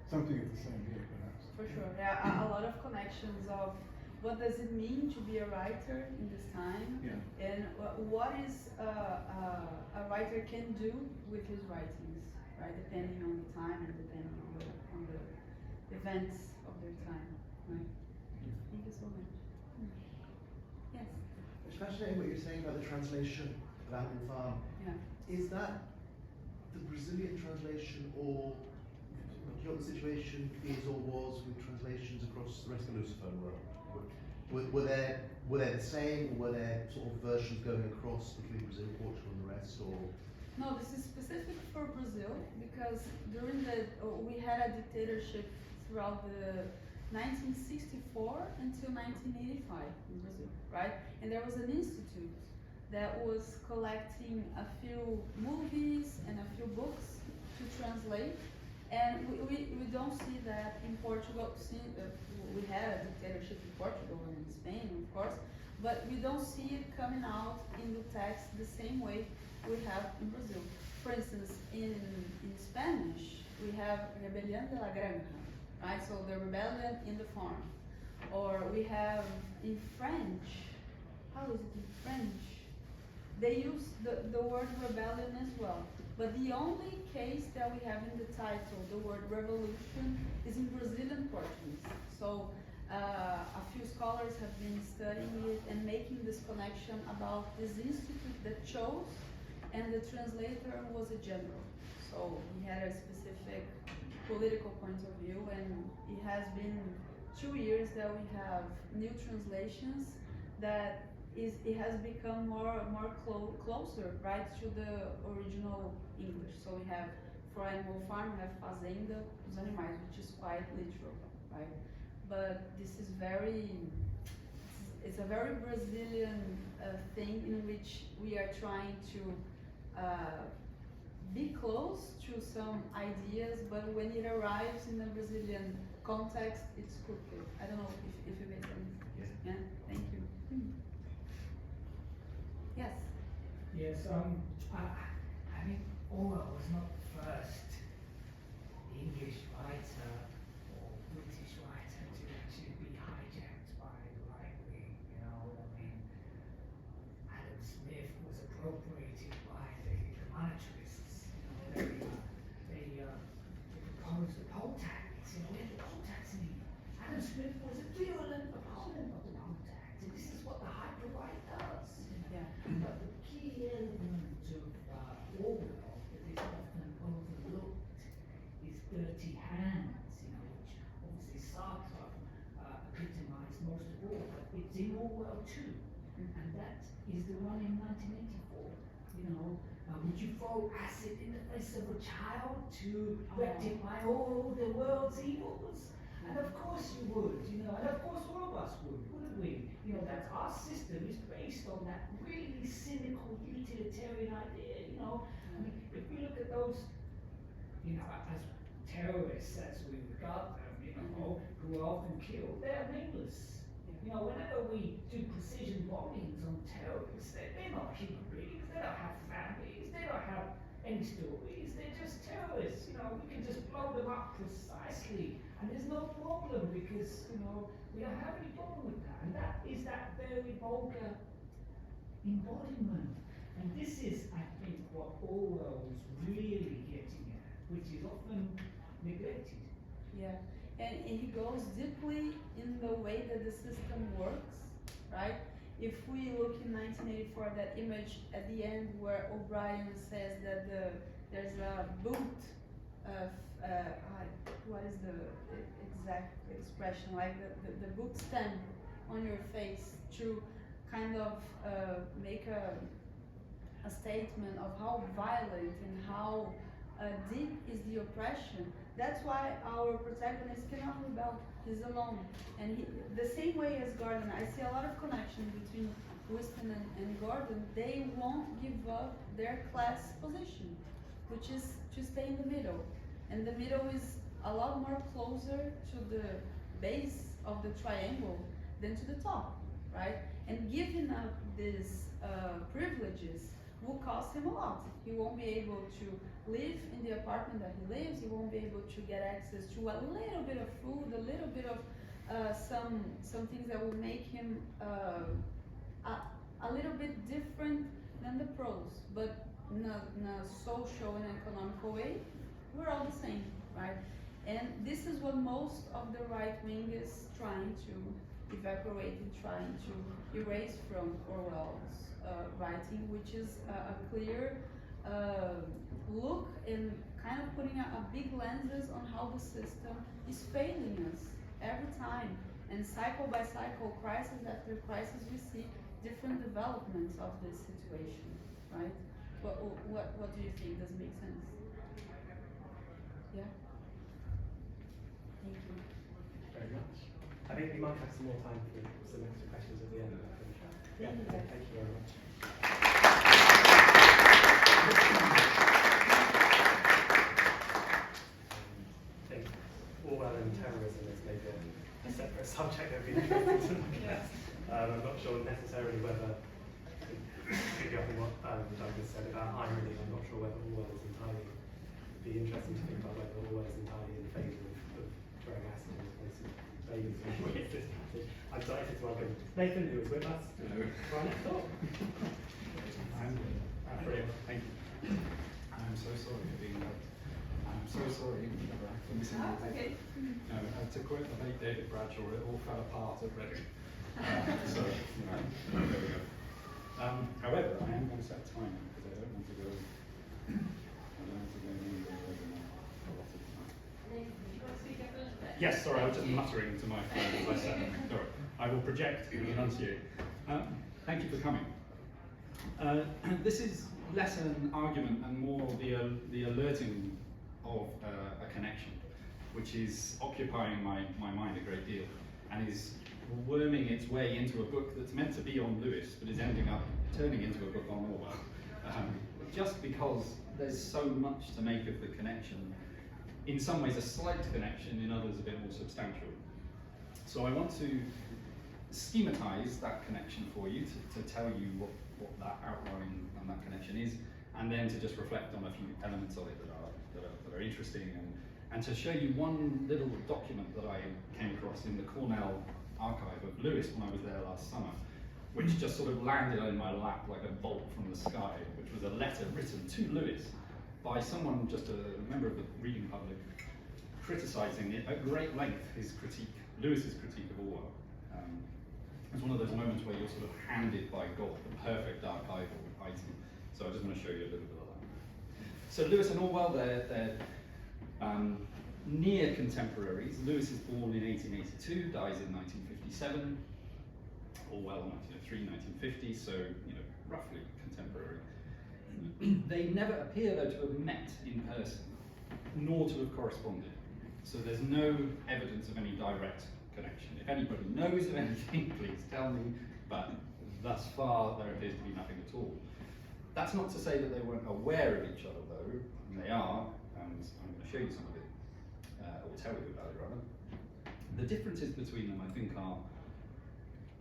something of the same here, perhaps. For sure. There are a lot of connections of what does it mean to be a writer in this time, and what is a writer can do with his writings, right? Depending on the time and depending on the events of their time, right? Thank you so much. Yes. It's fascinating what you're saying about the translation of Apple Farm. Yeah. Is that the Brazilian translation, or do you know what the situation is or was with translations across the rest of the Lucifer world? Were there the same, or were there sort of versions going across between Brazil, Portugal, and the rest, or? No, this is specific for Brazil because during we had a dictatorship throughout the 1964 until 1985 in Brazil, right? And there was an institute that was collecting a few movies and a few books to translate, and we don't see that in Portugal. We had a dictatorship in Portugal and in Spain, of course, but we don't see it coming out in the text the same way we have in Brazil. For instance, in Spanish, we have Rebelión de la Granja, right? So the rebellion in the farm. Or we have in French, how is it in French? They use the word rebellion as well. But the only case that we have in the title, the word revolution, is in Brazilian Portuguese. So a few scholars have been studying it and making this connection about this institute that chose, and the translator was a general. So he had a specific political point of view, and it has been 2 years that we have new translations that it has become more closer, right, to the original English. So we have, for Animal Farm, we have Fazenda dos Animais, which is quite literal, right? But this is it's a very Brazilian thing in which we are trying to be close to some ideas, but when it arrives in the Brazilian context, it's crooked. I don't know if it makes sense. Yeah, thank you. Yes. Yes, I mean, Orwell was not the first English writer or British writer to actually be hijacked by the right wing, you know. I mean, Adam Smith was appropriated by the monetarists, you know. They proposed the poll tax, you know. What the poll tax mean? Adam Smith was a virulent opponent of the poll tax, and this is what the hyper-right does. Yeah. But the key element of Orwell that is often overlooked is dirty hands, you know, which obviously Sartre epitomized most of all, but it's in Orwell too. And that is the one in 1984, you know. Would you throw acid in the face of a child to rectify all the world's evils? And of course you would, you know, and of course all of us would, wouldn't we? You know, that our system is based on that really cynical utilitarian idea, you know. I mean, if we look at those, you know, as terrorists, as we regard them, you know, who are often killed, they're nameless. You know, whenever we do precision bombings on terrorists, they're not human beings, they don't have families, they don't have any stories, they're just terrorists, you know, we can just blow them up precisely, and there's no problem because, you know, we don't have any problem with that, and that is that very vulgar embodiment. And this is, I think, what Orwell was really getting at, which is often neglected. Yeah, and he goes deeply in the way that the system works, right? If we look in 1984, that image at the end where O'Brien says that there's a boot of, what is the exact expression, like the boot stamp on your face to kind of make a statement of how violent and how deep is the oppression. That's why our protagonist cannot rebel. He's alone, and the same way as Gordon, I see a lot of connection between Winston and Gordon. They won't give up their class position, which is to stay in the middle, and the middle is a lot more closer to the base of the triangle than to the top, right? And giving up these privileges will cost him a lot. He won't be able to live in the apartment that he lives. He won't be able to get access to a little bit of food, a little bit of some things that will make him a little bit different than the pros. But in a social and economical way, we're all the same, right? And this is what most of the right wing is trying to evaporate and trying to erase from Orwell's writing, which is a clear look and kind of putting a big lenses on how the system is failing us every time. And cycle by cycle, crisis after crisis, we see different developments of this situation, right? What do you think? Does it make sense? Yeah? Thank you. Very much. I think we might have some more time for some extra questions at the end. I think. Yeah, thank you very much. I think Orwell and terrorism is maybe a separate subject that would be interesting to look at. I'm not sure necessarily whether, picking up on what Douglas said about irony, I'm not sure whether Orwell is entirely, it'd be interesting to think about whether Orwell is entirely in favour of throwing acid in the face of babies and waste this passage. I'm delighted to welcome Nathan, who is with us. Right next door. Brilliant. Thank you. I'm so sorry for being late. I'm so sorry for missing Oh, you. okay. No, to quote the late David Bradshaw, it all fell apart at Reading. So, you know, there we go. However, I am going to set a timer because I don't want to go. I don't want to go any over a lot of time. Yes, sorry, I was just muttering to my phone as I said. Sorry, I will project and enunciate. Thank you for coming. This is less an argument and more the alerting of a connection, which is occupying my mind a great deal and is worming its way into a book that's meant to be on Lewis, but is ending up turning into a book on Orwell. Just because there's so much to make of the connection, in some ways a slight connection, in others a bit more substantial. So I want to schematize that connection for you, to tell you what that outline and that connection is, and then to just reflect on a few elements of it that are interesting, and to show you one little document that I came across in the Cornell archive of Lewis when I was there last summer, which just sort of landed in my lap like a bolt from the sky, which was a letter written to Lewis by someone, just a member of the reading public, criticising at great length Lewis's critique of Orwell. It's one of those moments where you're sort of handed by God the perfect archival item. So I just want to show you a little bit of that. So Lewis and Orwell, they're near contemporaries. Lewis is born in 1882, dies in 1957. Orwell 1903, 1950, so roughly contemporary. They never appear though to have met in person, nor to have corresponded. So there's no evidence of any direct connection. If anybody knows of anything, please tell me, but thus far there appears to be nothing at all. That's not to say that they weren't aware of each other though, and they are, and I'm going to show you some of it, or tell you about it rather. The differences between them I think are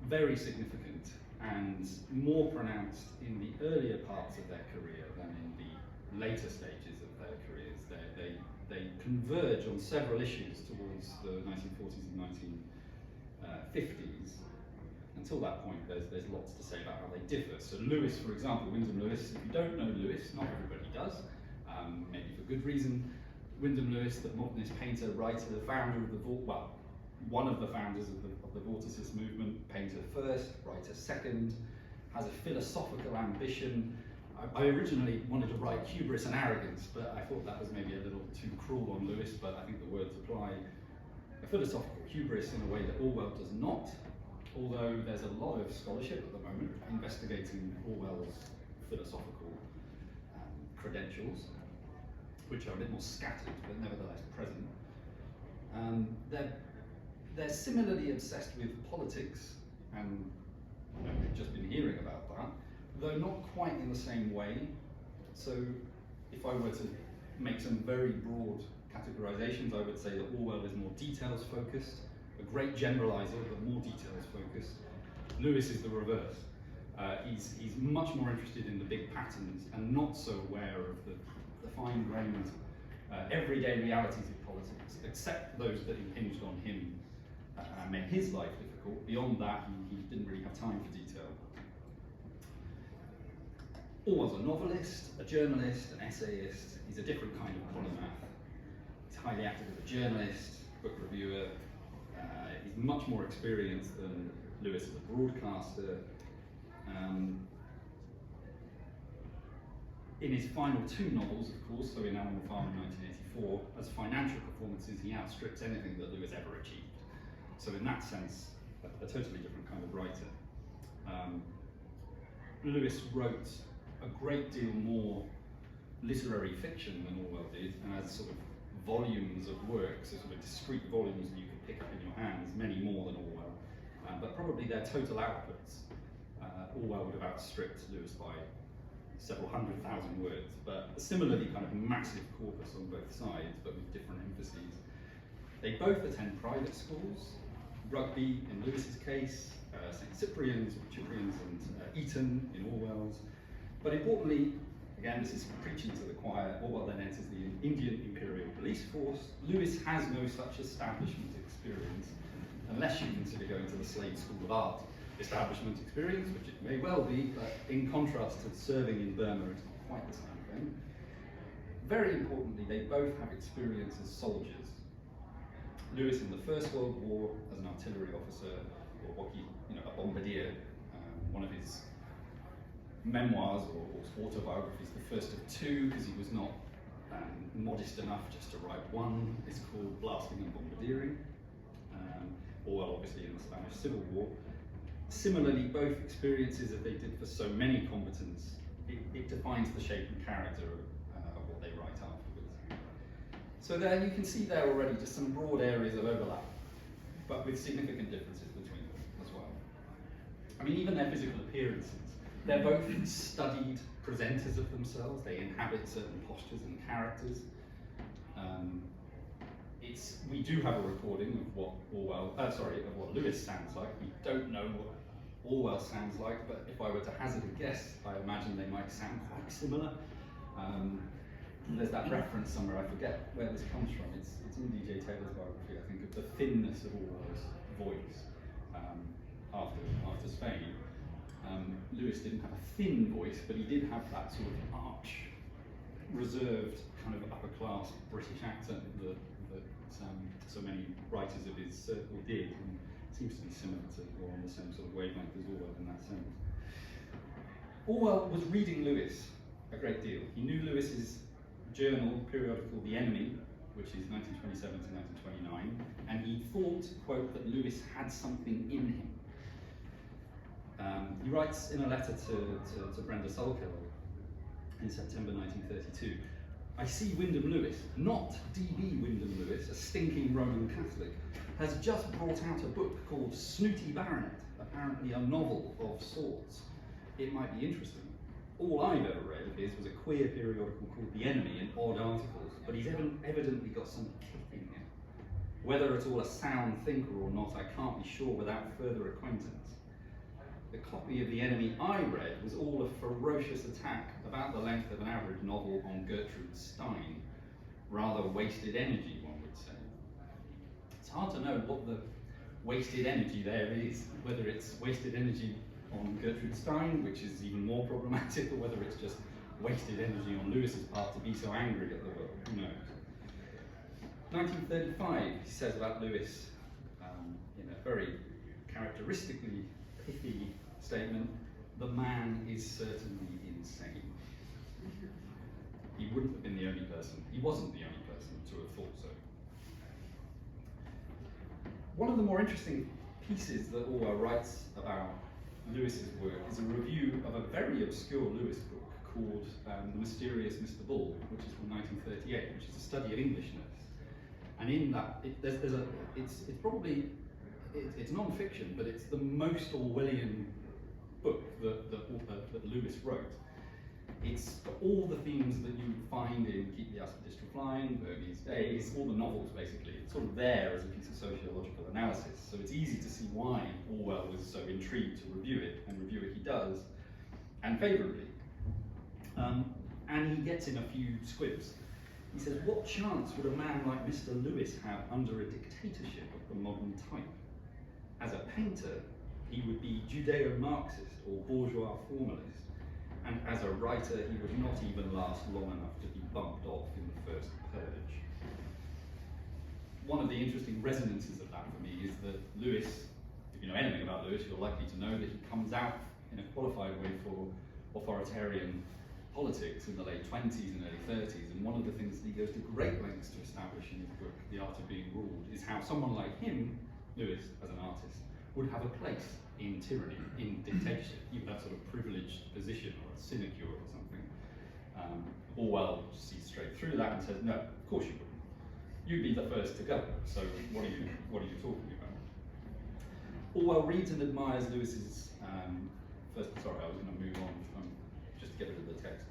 very significant and more pronounced in the earlier parts of their career than in the later stages of their careers. They converge on several issues towards the 1940s and 1950s. Until that point, there's lots to say about how they differ. So Lewis, for example, Wyndham Lewis, if you don't know Lewis, not everybody does, maybe for good reason. Wyndham Lewis, the modernist painter, writer, the founder of the one of the founders of the Vorticist movement, painter first, writer second, has a philosophical ambition. I originally wanted to write hubris and arrogance, but I thought that was maybe a little too cruel on Lewis, but I think the words apply. A philosophical hubris in a way that Orwell does not, although there's a lot of scholarship at the moment investigating Orwell's philosophical credentials, which are a bit more scattered, but nevertheless present. They're similarly obsessed with politics, and we've just been hearing about that, though not quite in the same way. So if I were to make some very broad categorizations, I would say that Orwell is more details focused, a great generalizer, but more details focused. Lewis is the reverse. He's much more interested in the big patterns and not so aware of the fine-grained everyday realities of politics, except those that impinged on him and made his life difficult. Beyond that, he didn't really have time for detail. Orwell's a novelist, a journalist, an essayist. He's a different kind of polymath. He's highly active as a journalist, book reviewer. He's much more experienced than Lewis as a broadcaster. In his final two novels, of course, so in Animal Farm in 1984, as financial performances, he outstrips anything that Lewis ever achieved. So in that sense, a totally different kind of writer. Lewis wrote a great deal more literary fiction than Orwell did, and has sort of volumes of works, sort of discrete volumes that you could pick up in your hands, many more than Orwell. But probably their total outputs, Orwell would have outstripped Lewis by several 100,000 words, but a similarly kind of massive corpus on both sides, but with different emphases. They both attend private schools, Rugby in Lewis's case, St Cyprian's and Eton in Orwell's. But importantly, again, this is preaching to the choir, Orwell then enters the Indian Imperial Police Force. Lewis has no such establishment experience, unless you consider going to the Slade School of Art establishment experience, which it may well be, but in contrast to serving in Burma, it's not quite the same thing. Very importantly, they both have experience as soldiers. Lewis in the First World War as an artillery officer, or what a bombardier. One of his memoirs or autobiographies, the first of two, because he was not modest enough just to write one, is called Blasting and Bombardiering. Orwell obviously in the Spanish Civil War. Similarly, both experiences that they did for so many combatants, it defines the shape and character of what they write afterwards. So there you can see there already just some broad areas of overlap, but with significant differences between them as well. I mean, even their physical appearances, they're both studied presenters of themselves, they inhabit certain postures and characters. We do have a recording of what Lewis sounds like. We don't know what Orwell sounds like, but if I were to hazard a guess, I imagine they might sound quite similar. There's that reference somewhere, I forget where this comes from. It's in D.J. Taylor's biography, I think, of the thinness of Orwell's voice after Spain. Lewis didn't have a thin voice, but he did have that sort of arch, reserved, kind of upper-class British accent that so many writers of his circle did, and it seems to be similar to, or on the same sort of wavelength as Orwell in that sense. Orwell was reading Lewis a great deal. He knew Lewis's journal, periodical The Enemy, which is 1927 to 1929, and he thought, quote, that Lewis had something in him. He writes in a letter to Brenda Sulkill in September 1932, I see Wyndham Lewis, not D.B. Wyndham Lewis, a stinking Roman Catholic, has just brought out a book called Snooty Baronet, apparently a novel of sorts. It might be interesting. All I've ever read of his was a queer periodical called The Enemy in odd articles, but he's evidently got some kick in him. Whether at all a sound thinker or not, I can't be sure without further acquaintance. The copy of The Enemy I read was all a ferocious attack, about the length of an average novel on Gertrude Stein. Rather wasted energy, one would say. It's hard to know what the wasted energy there is, whether it's wasted energy on Gertrude Stein, which is even more problematic, or whether it's just wasted energy on Lewis's part to be so angry at the world, who knows. 1935, he says about Lewis, in a very characteristically pithy statement, "The man is certainly insane." He wouldn't have been the only person, he wasn't the only person to have thought so. One of the more interesting pieces that Orwell writes about Lewis's work is a review of a very obscure Lewis book called The Mysterious Mr. Bull, which is from 1938, which is a study of Englishness. And in that, it's non-fiction, but it's the most Orwellian book that Lewis wrote. It's got all the themes that you find in Keep the Aspidistra Flying, Burmese Days, all the novels basically. It's sort of there as a piece of sociological analysis, so it's easy to see why Orwell was so intrigued to review it, and review it he does, and favourably. And he gets in a few squibs. He says, "What chance would a man like Mr. Lewis have under a dictatorship of the modern type? As a painter, he would be Judeo-Marxist or bourgeois formalist, and as a writer, he would not even last long enough to be bumped off in the first purge." One of the interesting resonances of that for me is that Lewis, if you know anything about Lewis, you're likely to know that he comes out in a qualified way for authoritarian politics in the late 20s and early 30s, and one of the things that he goes to great lengths to establish in his book, The Art of Being Ruled, is how someone like him, Lewis, as an artist, would have a place in tyranny, in dictatorship, even that sort of privileged position or a sinecure or something. Orwell sees straight through that and says, no, of course you wouldn't. You'd be the first to go, so what are you talking about? Orwell reads and admires Lewis's, sorry, I was going to move on just to get rid of the text.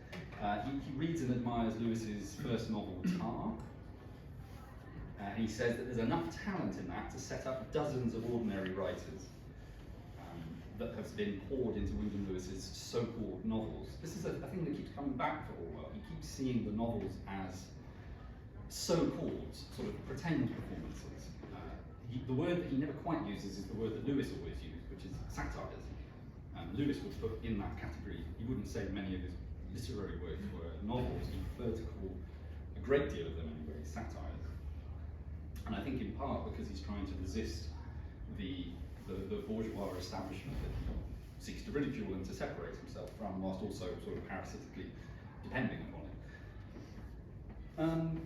He reads and admires Lewis's first novel, Tar. And he says that there's enough talent in that to set up dozens of ordinary writers that have been poured into Wigan Lewis's so-called novels. This is a thing that keeps coming back for Orwell. He keeps seeing the novels as so-called, sort of pretend performances. The word that he never quite uses is the word that Lewis always used, which is satires. Lewis would put in that category, he wouldn't say many of his literary works were novels, he preferred to call a great deal of them anyway satires. And I think in part because he's trying to resist the bourgeois establishment that he seeks to ridicule and to separate himself from, whilst also sort of parasitically depending upon it.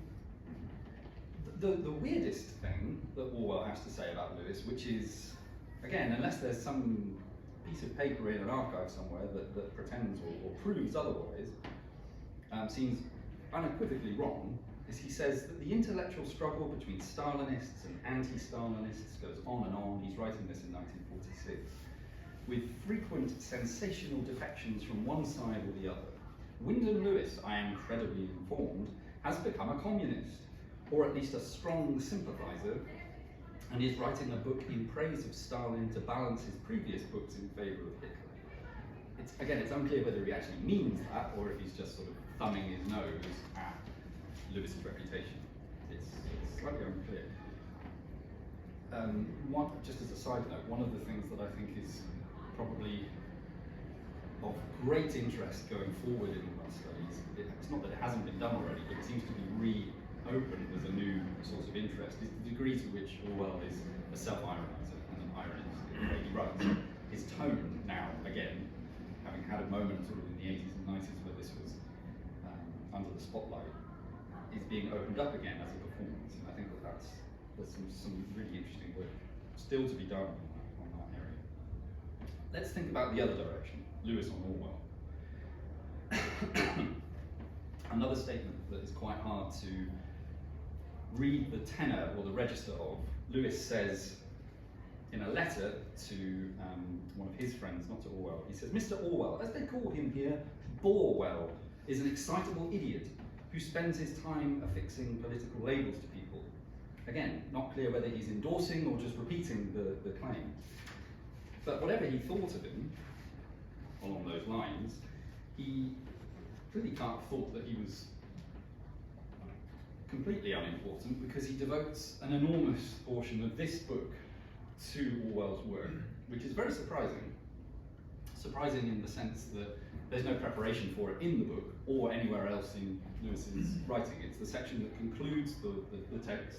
The weirdest thing that Orwell has to say about Lewis, which is, again, unless there's some piece of paper in an archive somewhere that pretends or proves otherwise, seems unequivocally wrong, is he says that the intellectual struggle between Stalinists and anti-Stalinists goes on and on. He's writing this in 1946, with frequent sensational defections from one side or the other. Wyndham Lewis, I am credibly informed, has become a communist, or at least a strong sympathiser, and is writing a book in praise of Stalin to balance his previous books in favour of Hitler. It's unclear whether he actually means that, or if he's just sort of thumbing his nose at Lewis's reputation. It's slightly unclear. Just as a side note, one of the things that I think is probably of great interest going forward in our studies, it's not that it hasn't been done already, but it seems to be reopened as a new source of interest, is the degree to which Orwell is a self-ironizer and an ironist in the way he writes. His tone now, again, having had a moment sort of in the 80s and 90s where this was under the spotlight, is being opened up again as a performance. And I think that there's some really interesting work still to be done on that area. Let's think about the other direction, Lewis on Orwell. Another statement that is quite hard to read the tenor or the register of. Lewis says in a letter to one of his friends, not to Orwell, he says, "Mr. Orwell, as they call him here, Borwell, is an excitable idiot who spends his time affixing political labels to people." Again, not clear whether he's endorsing or just repeating the claim. But whatever he thought of him along those lines, he clearly can't have thought that he was completely unimportant, because he devotes an enormous portion of this book to Orwell's work, which is very surprising. surprising in the sense that there's no preparation for it in the book or anywhere else in Lewis's writing. It's the section that concludes the text.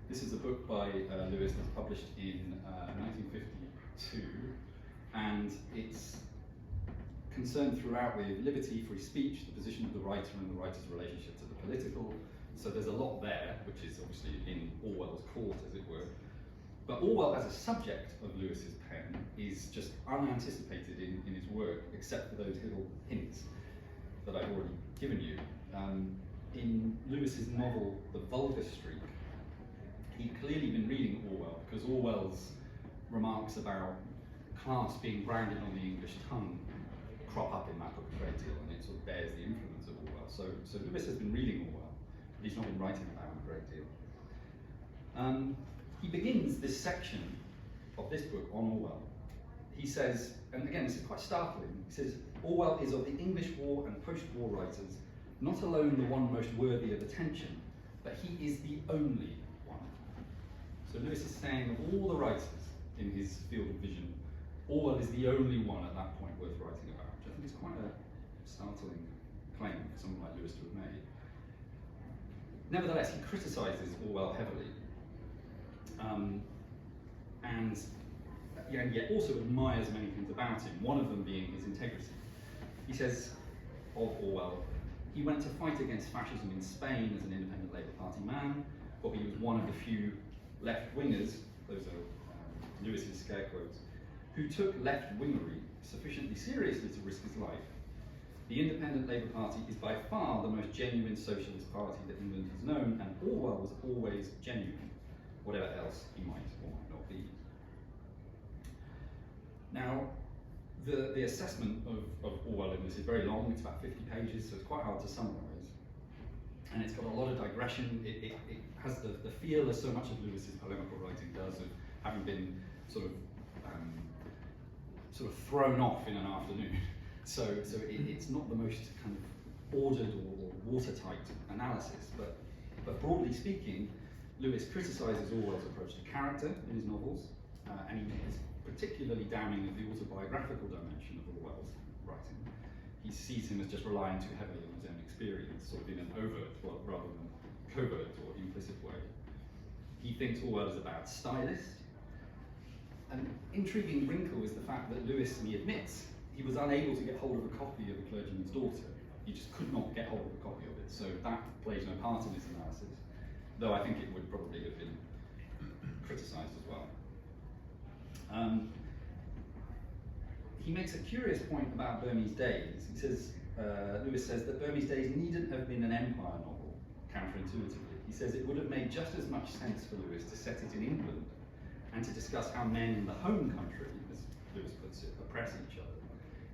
This is a book by Lewis that's published in 1952, and it's concerned throughout with liberty, free speech, the position of the writer and the writer's relationship to the political. So there's a lot there, which is obviously in Orwell's court, as it were. But Orwell as a subject of Lewis's pen is just unanticipated in his work, except for those little hints that I've already given you. In Lewis's novel, The Vulgar Streak, he'd clearly been reading Orwell, because Orwell's remarks about class being branded on the English tongue crop up in that book a great deal, and it sort of bears the influence of Orwell. So Lewis has been reading Orwell, but he's not been writing about him a great deal. He begins this section of this book on Orwell. He says, and again this is quite startling, he says, Orwell is of the English war and post-war writers not alone the one most worthy of attention, but he is the only one. So Lewis is saying of all the writers in his field of vision, Orwell is the only one at that point worth writing about, which I think is quite a startling claim for someone like Lewis to have made. Nevertheless, he criticises Orwell heavily, and yet also admires many things about him, one of them being his integrity. He says of Orwell, he went to fight against fascism in Spain as an independent Labour Party man, but he was one of the few left-wingers, those are Lewis's scare quotes, who took left-wingery sufficiently seriously to risk his life. The independent Labour Party is by far the most genuine socialist party that England has known, and Orwell was always genuine, whatever else he might or might not be. Now, the assessment of Orwell in this is very long, it's about 50 pages, so it's quite hard to summarise. And it's got a lot of digression. It has the feel, as so much of Lewis's polemical writing does, of having been sort of thrown off in an afternoon. So it's not the most kind of ordered or watertight analysis, but broadly speaking, Lewis criticises Orwell's approach to character in his novels, and he is particularly damning of the autobiographical dimension of Orwell's writing. He sees him as just relying too heavily on his own experience, sort of in an overt, well, rather than covert or implicit way. He thinks Orwell is a bad stylist. An intriguing wrinkle is the fact that Lewis, and he admits, he was unable to get hold of a copy of The Clergyman's Daughter. He just could not get hold of a copy of it, so that plays no part in his analysis, though I think it would probably have been criticised as well. He makes a curious point about Burmese Days. He says, Lewis says that Burmese Days needn't have been an empire novel, counterintuitively. He says it would have made just as much sense for Lewis to set it in England and to discuss how men in the home country, as Lewis puts it, oppress each other.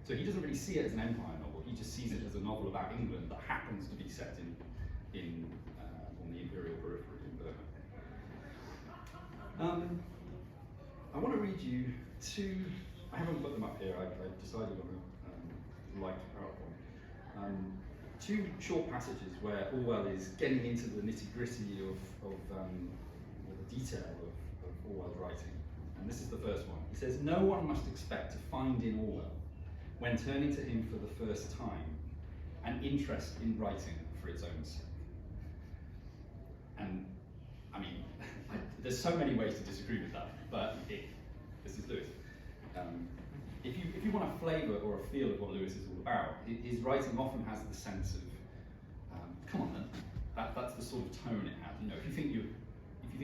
So he doesn't really see it as an empire novel, he just sees it as a novel about England that happens to be set on the imperial periphery in Burma. I want to read you two, I haven't put them up here, I decided on a light PowerPoint. Two short passages where Orwell is getting into the nitty-gritty of the detail of Orwell's writing. And this is the first one. He says, no one must expect to find in Orwell, when turning to him for the first time, an interest in writing for its own sake. And, I mean, there's so many ways to disagree with that, but this is Lewis. If you want a flavour or a feel of what Lewis is all about, his writing often has the sense of, come on then, that's the sort of tone it has. You know, if you think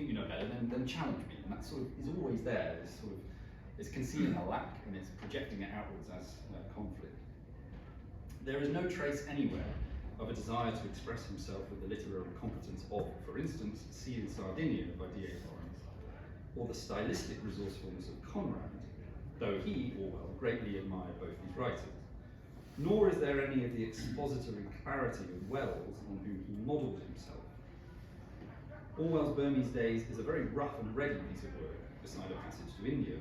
you know better, then challenge me, and that sort of is always there. It's concealing a lack and it's projecting it outwards as conflict. There is no trace anywhere of a desire to express himself with the literary competence of, for instance, C. in Sardinia by D.A. Lawrence, or the stylistic resourcefulness of Conrad, though he, Orwell, greatly admired both these writers. Nor is there any of the expository clarity of Wells, on whom he modelled himself. Orwell's Burmese Days is a very rough and ready piece of work, beside a passage to India.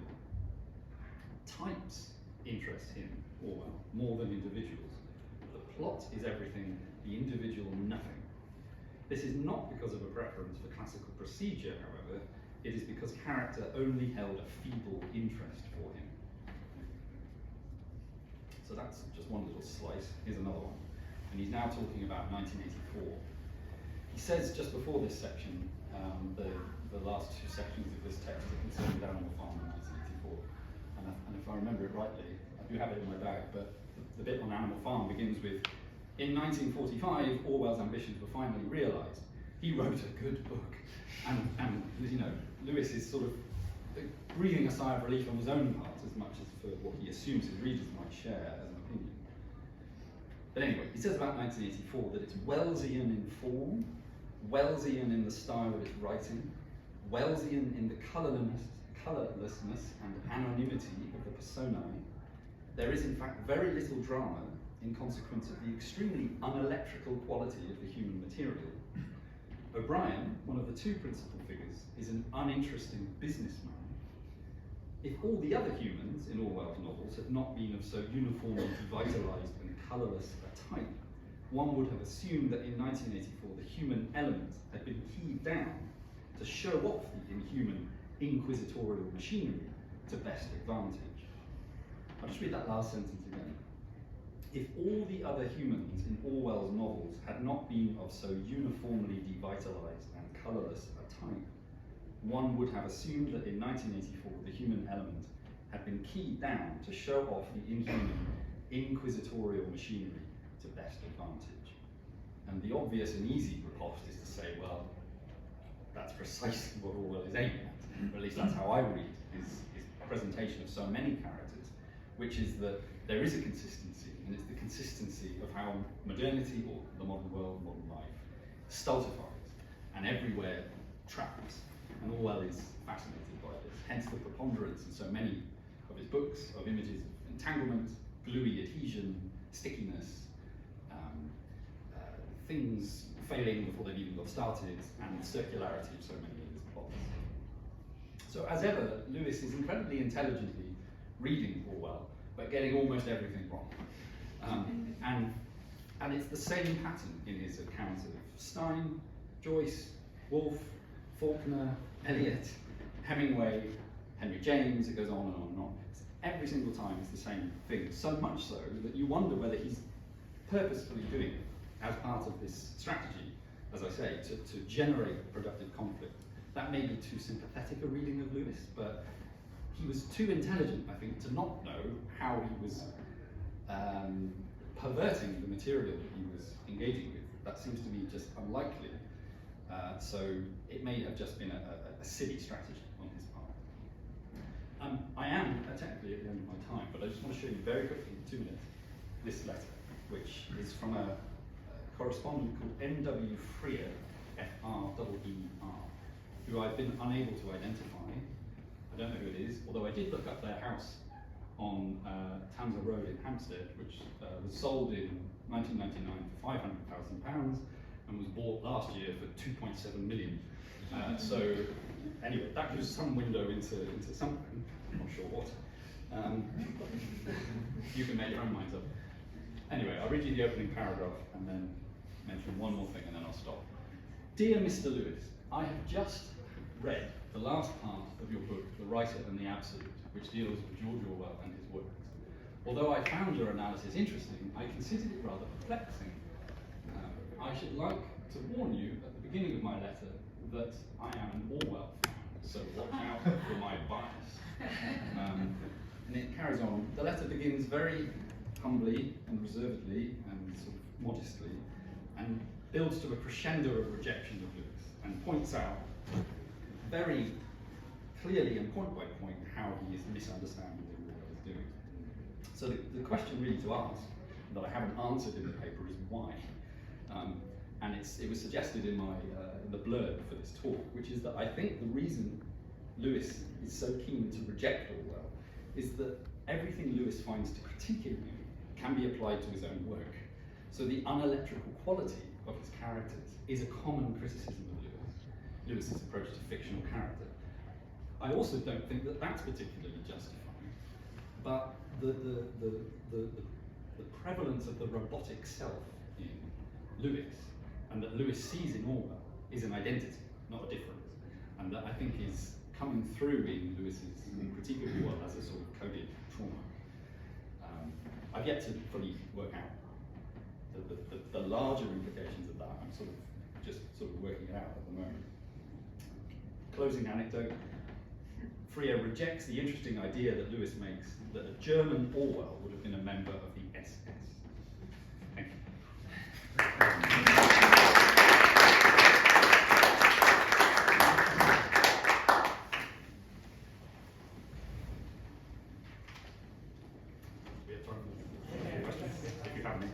Types interest him, Orwell, more than individuals. The plot is everything, the individual nothing. This is not because of a preference for classical procedure, however, it is because character only held a feeble interest for him. So that's just one little slice. Here's another one. And he's now talking about 1984. He says just before this section, the last two sections of this text are concerned with Animal Farm in 1984. And if I remember it rightly, I do have it in my bag, but the bit on Animal Farm begins with, in 1945, Orwell's ambitions were finally realised. He wrote a good book. And you know, Lewis is sort of breathing a sigh of relief on his own part as much as for what he assumes his readers might share as an opinion. But anyway, he says about 1984 that it's Wellesian in form, Wellesian in the style of its writing, Wellesian in the colourlessness and anonymity of the personae. There is in fact very little drama in consequence of the extremely unelectrical quality of the human material. O'Brien, one of the two principal figures, is an uninteresting businessman. If all the other humans in Orwell's novels had not been of so uniformly devitalised and colourless a type, one would have assumed that in 1984 the human element had been keyed down to show off the inhuman inquisitorial machinery to best advantage. I'll just read that last sentence again. If all the other humans in Orwell's novels had not been of so uniformly devitalised and colourless a type, one would have assumed that in 1984 the human element had been keyed down to show off the inhuman inquisitorial machinery to best advantage. And the obvious and easy riposte is to say, well, that's precisely what Orwell is aiming at, or at least that's how I read his presentation of so many characters, which is that there is a consistency, and it's the consistency of how modernity, or the modern world, modern life, stultifies and everywhere traps. And Orwell is fascinated by this, hence the preponderance in so many of his books of images of entanglement, gluey adhesion, stickiness, things failing before they've even got started, and the circularity of so many of his plots. So as ever, Lewis is incredibly intelligently reading Orwell, but getting almost everything wrong. And it's the same pattern in his accounts of Stein, Joyce, Woolf, Faulkner, Eliot, Hemingway, Henry James, it goes on and on and on. Every single time it's the same thing, so much so that you wonder whether he's purposefully doing it as part of this strategy, as I say, to generate productive conflict. That may be too sympathetic a reading of Lewis, but he was too intelligent, I think, to not know how he was perverting the material that he was engaging with. That seems to me just unlikely. So it may have just been a silly strategy on his part. I am technically at the end of my time, but I just want to show you very quickly, in 2 minutes, this letter, which is from a correspondent called N.W. Freer, F-R-E-E-R, who I've been unable to identify. I don't know who it is, although I did look up their house on Tamsa Road in Hampstead, which was sold in 1999 for £500,000 and was bought last year for 2.7 million. So anyway, that gives some window into something. I'm not sure what. You can make your own minds up. Anyway, I'll read you the opening paragraph and then mention one more thing and then I'll stop. Dear Mr. Lewis, I have just read the last part of your book, The Writer and the Absolute, which deals with George Orwell and his works. Although I found your analysis interesting, I considered it rather perplexing. I should like to warn you at the beginning of my letter that I am an Orwell fan, so watch out for my bias. And it carries on. The letter begins very humbly and reservedly and sort of modestly, and builds to a crescendo of rejection of Lewis, and points out very clearly and point by point how he is misunderstanding what Orwell is doing. So the question really to ask, that I haven't answered in the paper, is why? And it was suggested in my in the blurb for this talk, which is that I think the reason Lewis is so keen to reject Orwell is that everything Lewis finds to critique in him can be applied to his own work. So the unelectrical quality of his characters is a common criticism of Lewis's approach to fictional character. I also don't think that that's particularly justifying, but the prevalence of the robotic self in Lewis, and that Lewis sees in Orwell, is an identity, not a difference, and that I think is coming through in Lewis's critique of Orwell as a sort of coded trauma. I've yet to fully work out the larger implications of that. I'm just working it out at the moment. Closing anecdote. Freer rejects the interesting idea that Lewis makes that a German Orwell would have been a member of the SS. Thank you. We have time for questions, if you have any.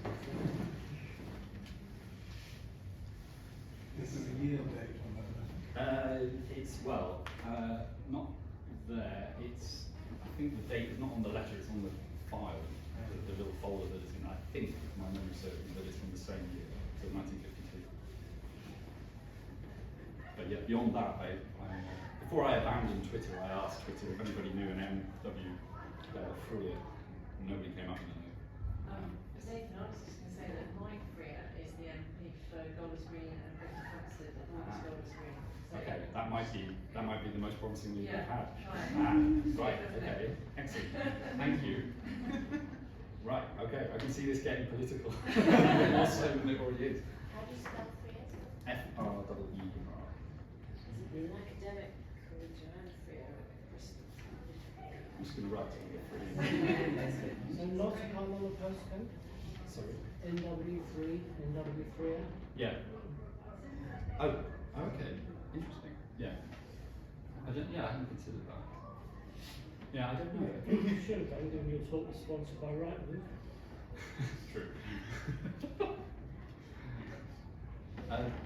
This is a yield date on that. It's, not there. It's, I think the date is not on the letter, it's on the file, the little folder that it's in. I think, if my memory serves me, that it's from the same year, so 1952. But yeah, beyond that, before I abandoned Twitter, I asked Twitter if anybody knew an M.W. Freer. Nobody came up with a name. Nathan, I was just going to say that Mike Freer is the MP for Golders Green and Bristol Hampstead, and Golders Green. So Okay, that might be the most promising lead we've had. right. Right, okay, excellent. Thank you. Right, okay, I can see this getting political. More so than it already is. How do you spell Freer? F-R-E-E-R. Has it been an academic career, Joanne Freer at Bristol? I'm just going to write something for you. So not to come on the postcode? Sorry? NW3, NW3. Yeah. Oh, okay, interesting. Yeah. I hadn't considered that. Yeah, I don't know. I think you should have, given your talk was sponsored by Rightmove. True.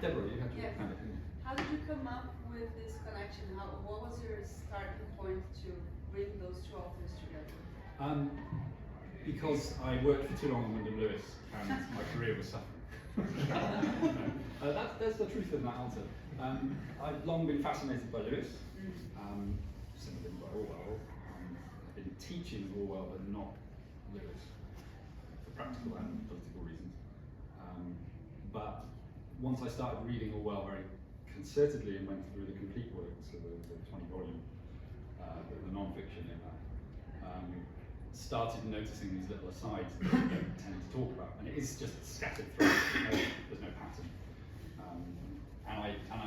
Deborah, you had your Yes. hand up, didn't you? How did you come up with this connection? What was your starting point to bring those two authors together? Because I worked for too long on Wyndham Lewis and my career was suffering. That's the truth in that answer. I've long been fascinated by Lewis, similarly by Orwell. I've been teaching Orwell but not Lewis for practical and political reasons. But once I started reading Orwell very concertedly and went through the complete works, so the 20 volume, the non-fiction in that, started noticing these little asides that I don't tend to talk about, and it is just scattered through. There's no pattern, and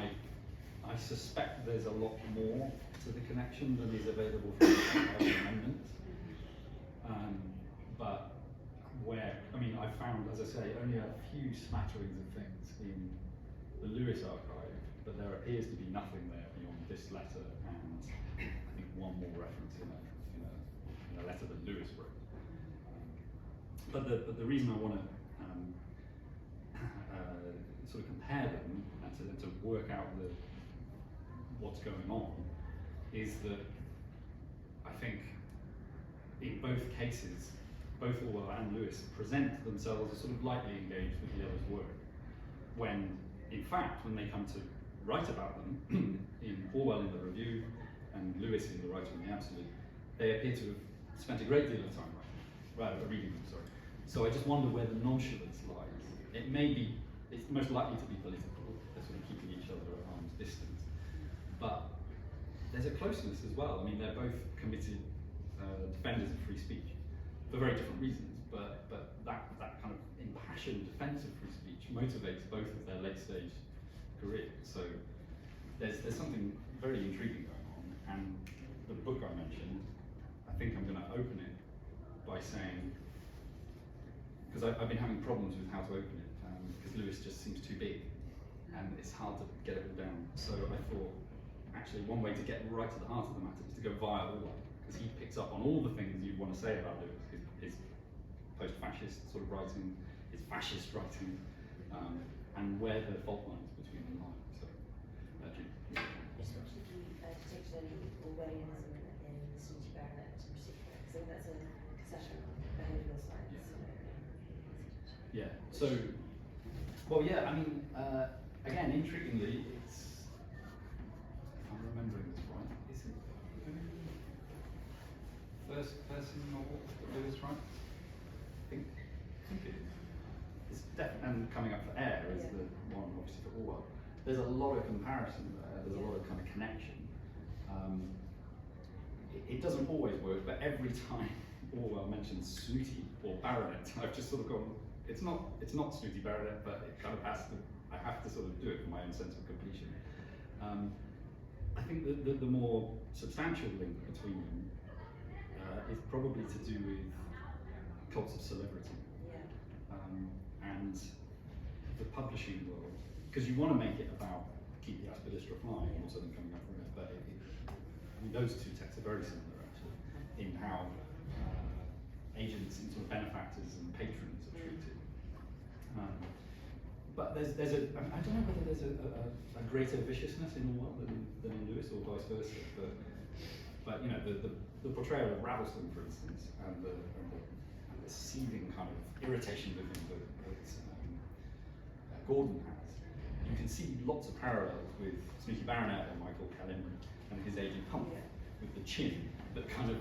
I suspect there's a lot more to the connection than is available from the amendments. But I found, as I say, only a few smatterings of things in the Lewis archive, but there appears to be nothing there beyond this letter and I think one more reference in a letter that Lewis wrote. But the reason I want to sort of compare them and to work out what's going on is that I think in both cases, both Orwell and Lewis present themselves as sort of lightly engaged with the other's work, when in fact, when they come to write about them, in Orwell in the Review and Lewis in The Writer and the Absolute, they appear to have spent a great deal of time reading them, sorry. So I just wonder where the nonchalance lies. It's most likely to be political, they're sort of keeping each other at arm's distance. But there's a closeness as well. I mean, they're both committed defenders of free speech for very different reasons, but that kind of impassioned defense of free speech motivates both of their late stage careers. So there's something very intriguing going on, and the book I mentioned, I think I'm going to open it by saying, because I've been having problems with how to open it, because Lewis just seems too big, and it's hard to get it all down. So I thought, actually, one way to get right to the heart of the matter is to go via Orwell, because he picks up on all the things you'd want to say about Lewis, his post-fascist sort of writing, his fascist writing, and where the fault lines between them lie. So, Especially particularly Orwellianism in the Snooty Baronet in particular, because I think that's a session on behavioural science. Yeah. So, well, yeah. I mean, again, intriguingly, it's. If I'm remembering this right, is it first person novel that Lewis writes? I think it is. It's definitely, and coming up for air is the one obviously for Orwell. There's a lot of comparison there. There's a lot of kind of connection. It doesn't always work, but every time Orwell mentions snooty or baronet, I've just sort of gone, it's not snooty baronet, but it kind of has to, I have to sort of do it for my own sense of completion. I think that the more substantial link between them is probably to do with cults of celebrity. And the publishing world, because you want to make it about Keep the Aspidistra Flying, also them coming up from it, but those two texts are very similar actually, in how agents and sort of benefactors and patrons are treated. But there's I don't know whether there's a greater viciousness in Orwell than in Lewis, or vice versa, but you know, the portrayal of Ravelston, for instance, and the seething kind of irritation with him that Gordon has, you can see lots of parallels with Snooty Baronet and Michael Callan and his agent Pump, with the chin that kind of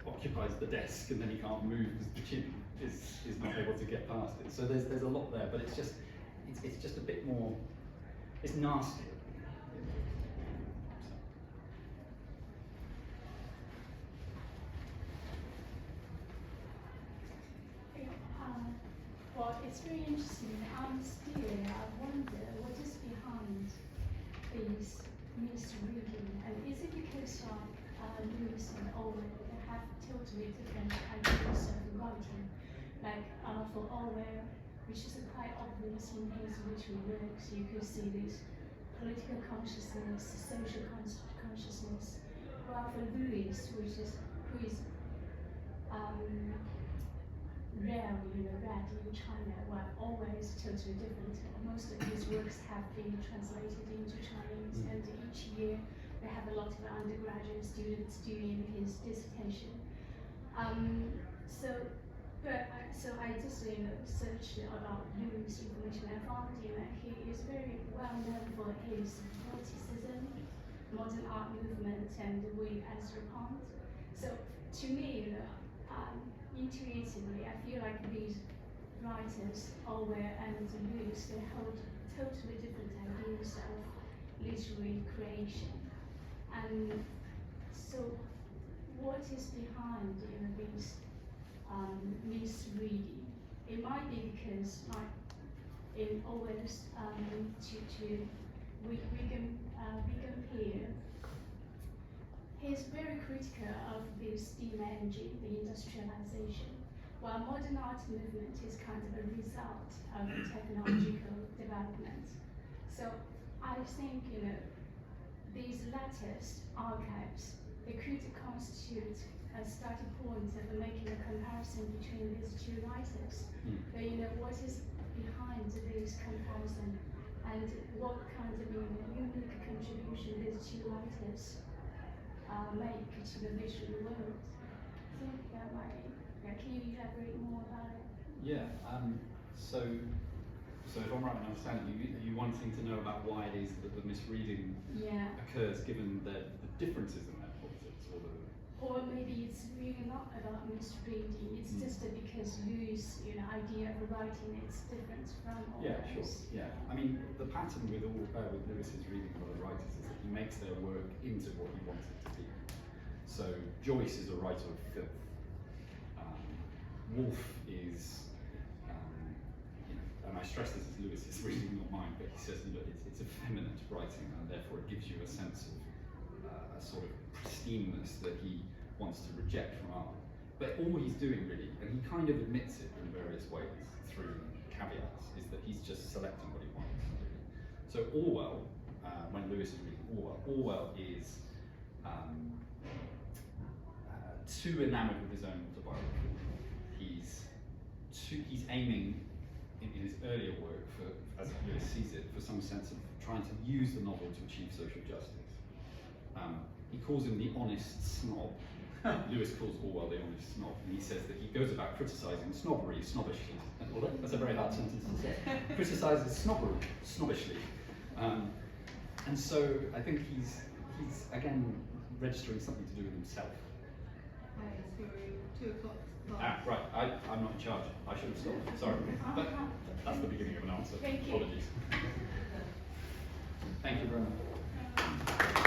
occupies the desk and then he can't move because the chin is not able to get past it. So there's a lot there, but it's just a bit more, it's nastier. Well, it's very interesting. I wonder what is behind these misreading, and is it because Lewis and Orwell have totally different ideas of writing? Like for Orwell, which is quite obvious in his literary works, you could see this political consciousness, social consciousness. While for Lewis, who is rarely read in China, while always totally different. Most of his works have been translated into Chinese, and each year we have a lot of undergraduate students doing his dissertation. So I just searched about Lewis information. I found he is very well known for his Romanticism, modern art movement, and we as Pond. So to me, intuitively, I feel like these writers, Orwell and Lewis, they hold totally different ideas of literary creation. And so, what is behind these misreading? It might be because, in Orwell's Wigan Pier, he's very critical of the steam engine, the industrialization, while modern art movement is kind of a result of technological development. So I think these latest archives, they could constitute a starting point of making a comparison between these two writers. But what is behind this comparison, and what kind of unique contribution these two writers make to the literary world. I think that might. Can you elaborate more about it? Yeah. So if I'm right in understanding, you wanting to know about why it is that the misreading occurs, given the differences in their politics, or maybe it's really not about misreading. It's just because Lewis' idea of writing is different from all. Yeah, sure. Yeah. I mean, the pattern with Lewis's reading of other writers is that he makes their work into what he wants it to be. So Joyce is a writer of filth. Woolf is, and I stress this as Lewis's reading, not mine, but he says it's effeminate writing, and therefore it gives you a sense of a sort of pristineness that he wants to reject from art. But all he's doing really, and he kind of admits it in various ways through caveats, is that he's just selecting what he wants. So Orwell, when Lewis is reading Orwell is too enamoured with his own autobiography. He's aiming in his earlier work for, as Lewis sees it, for some sense of trying to use the novel to achieve social justice. He calls him the honest snob. Lewis calls Orwell the honest snob, and he says that he goes about criticising snobbery snobbishly. Well, that's a very hard sentence to say. Criticises snobbery snobbishly. And so I think he's again registering something to do with himself. Hi, it's 2 o'clock. Right, I'm not in charge. I should have stopped. Sorry. But that's the beginning of an answer. Thank you. Apologies. Thank you very much.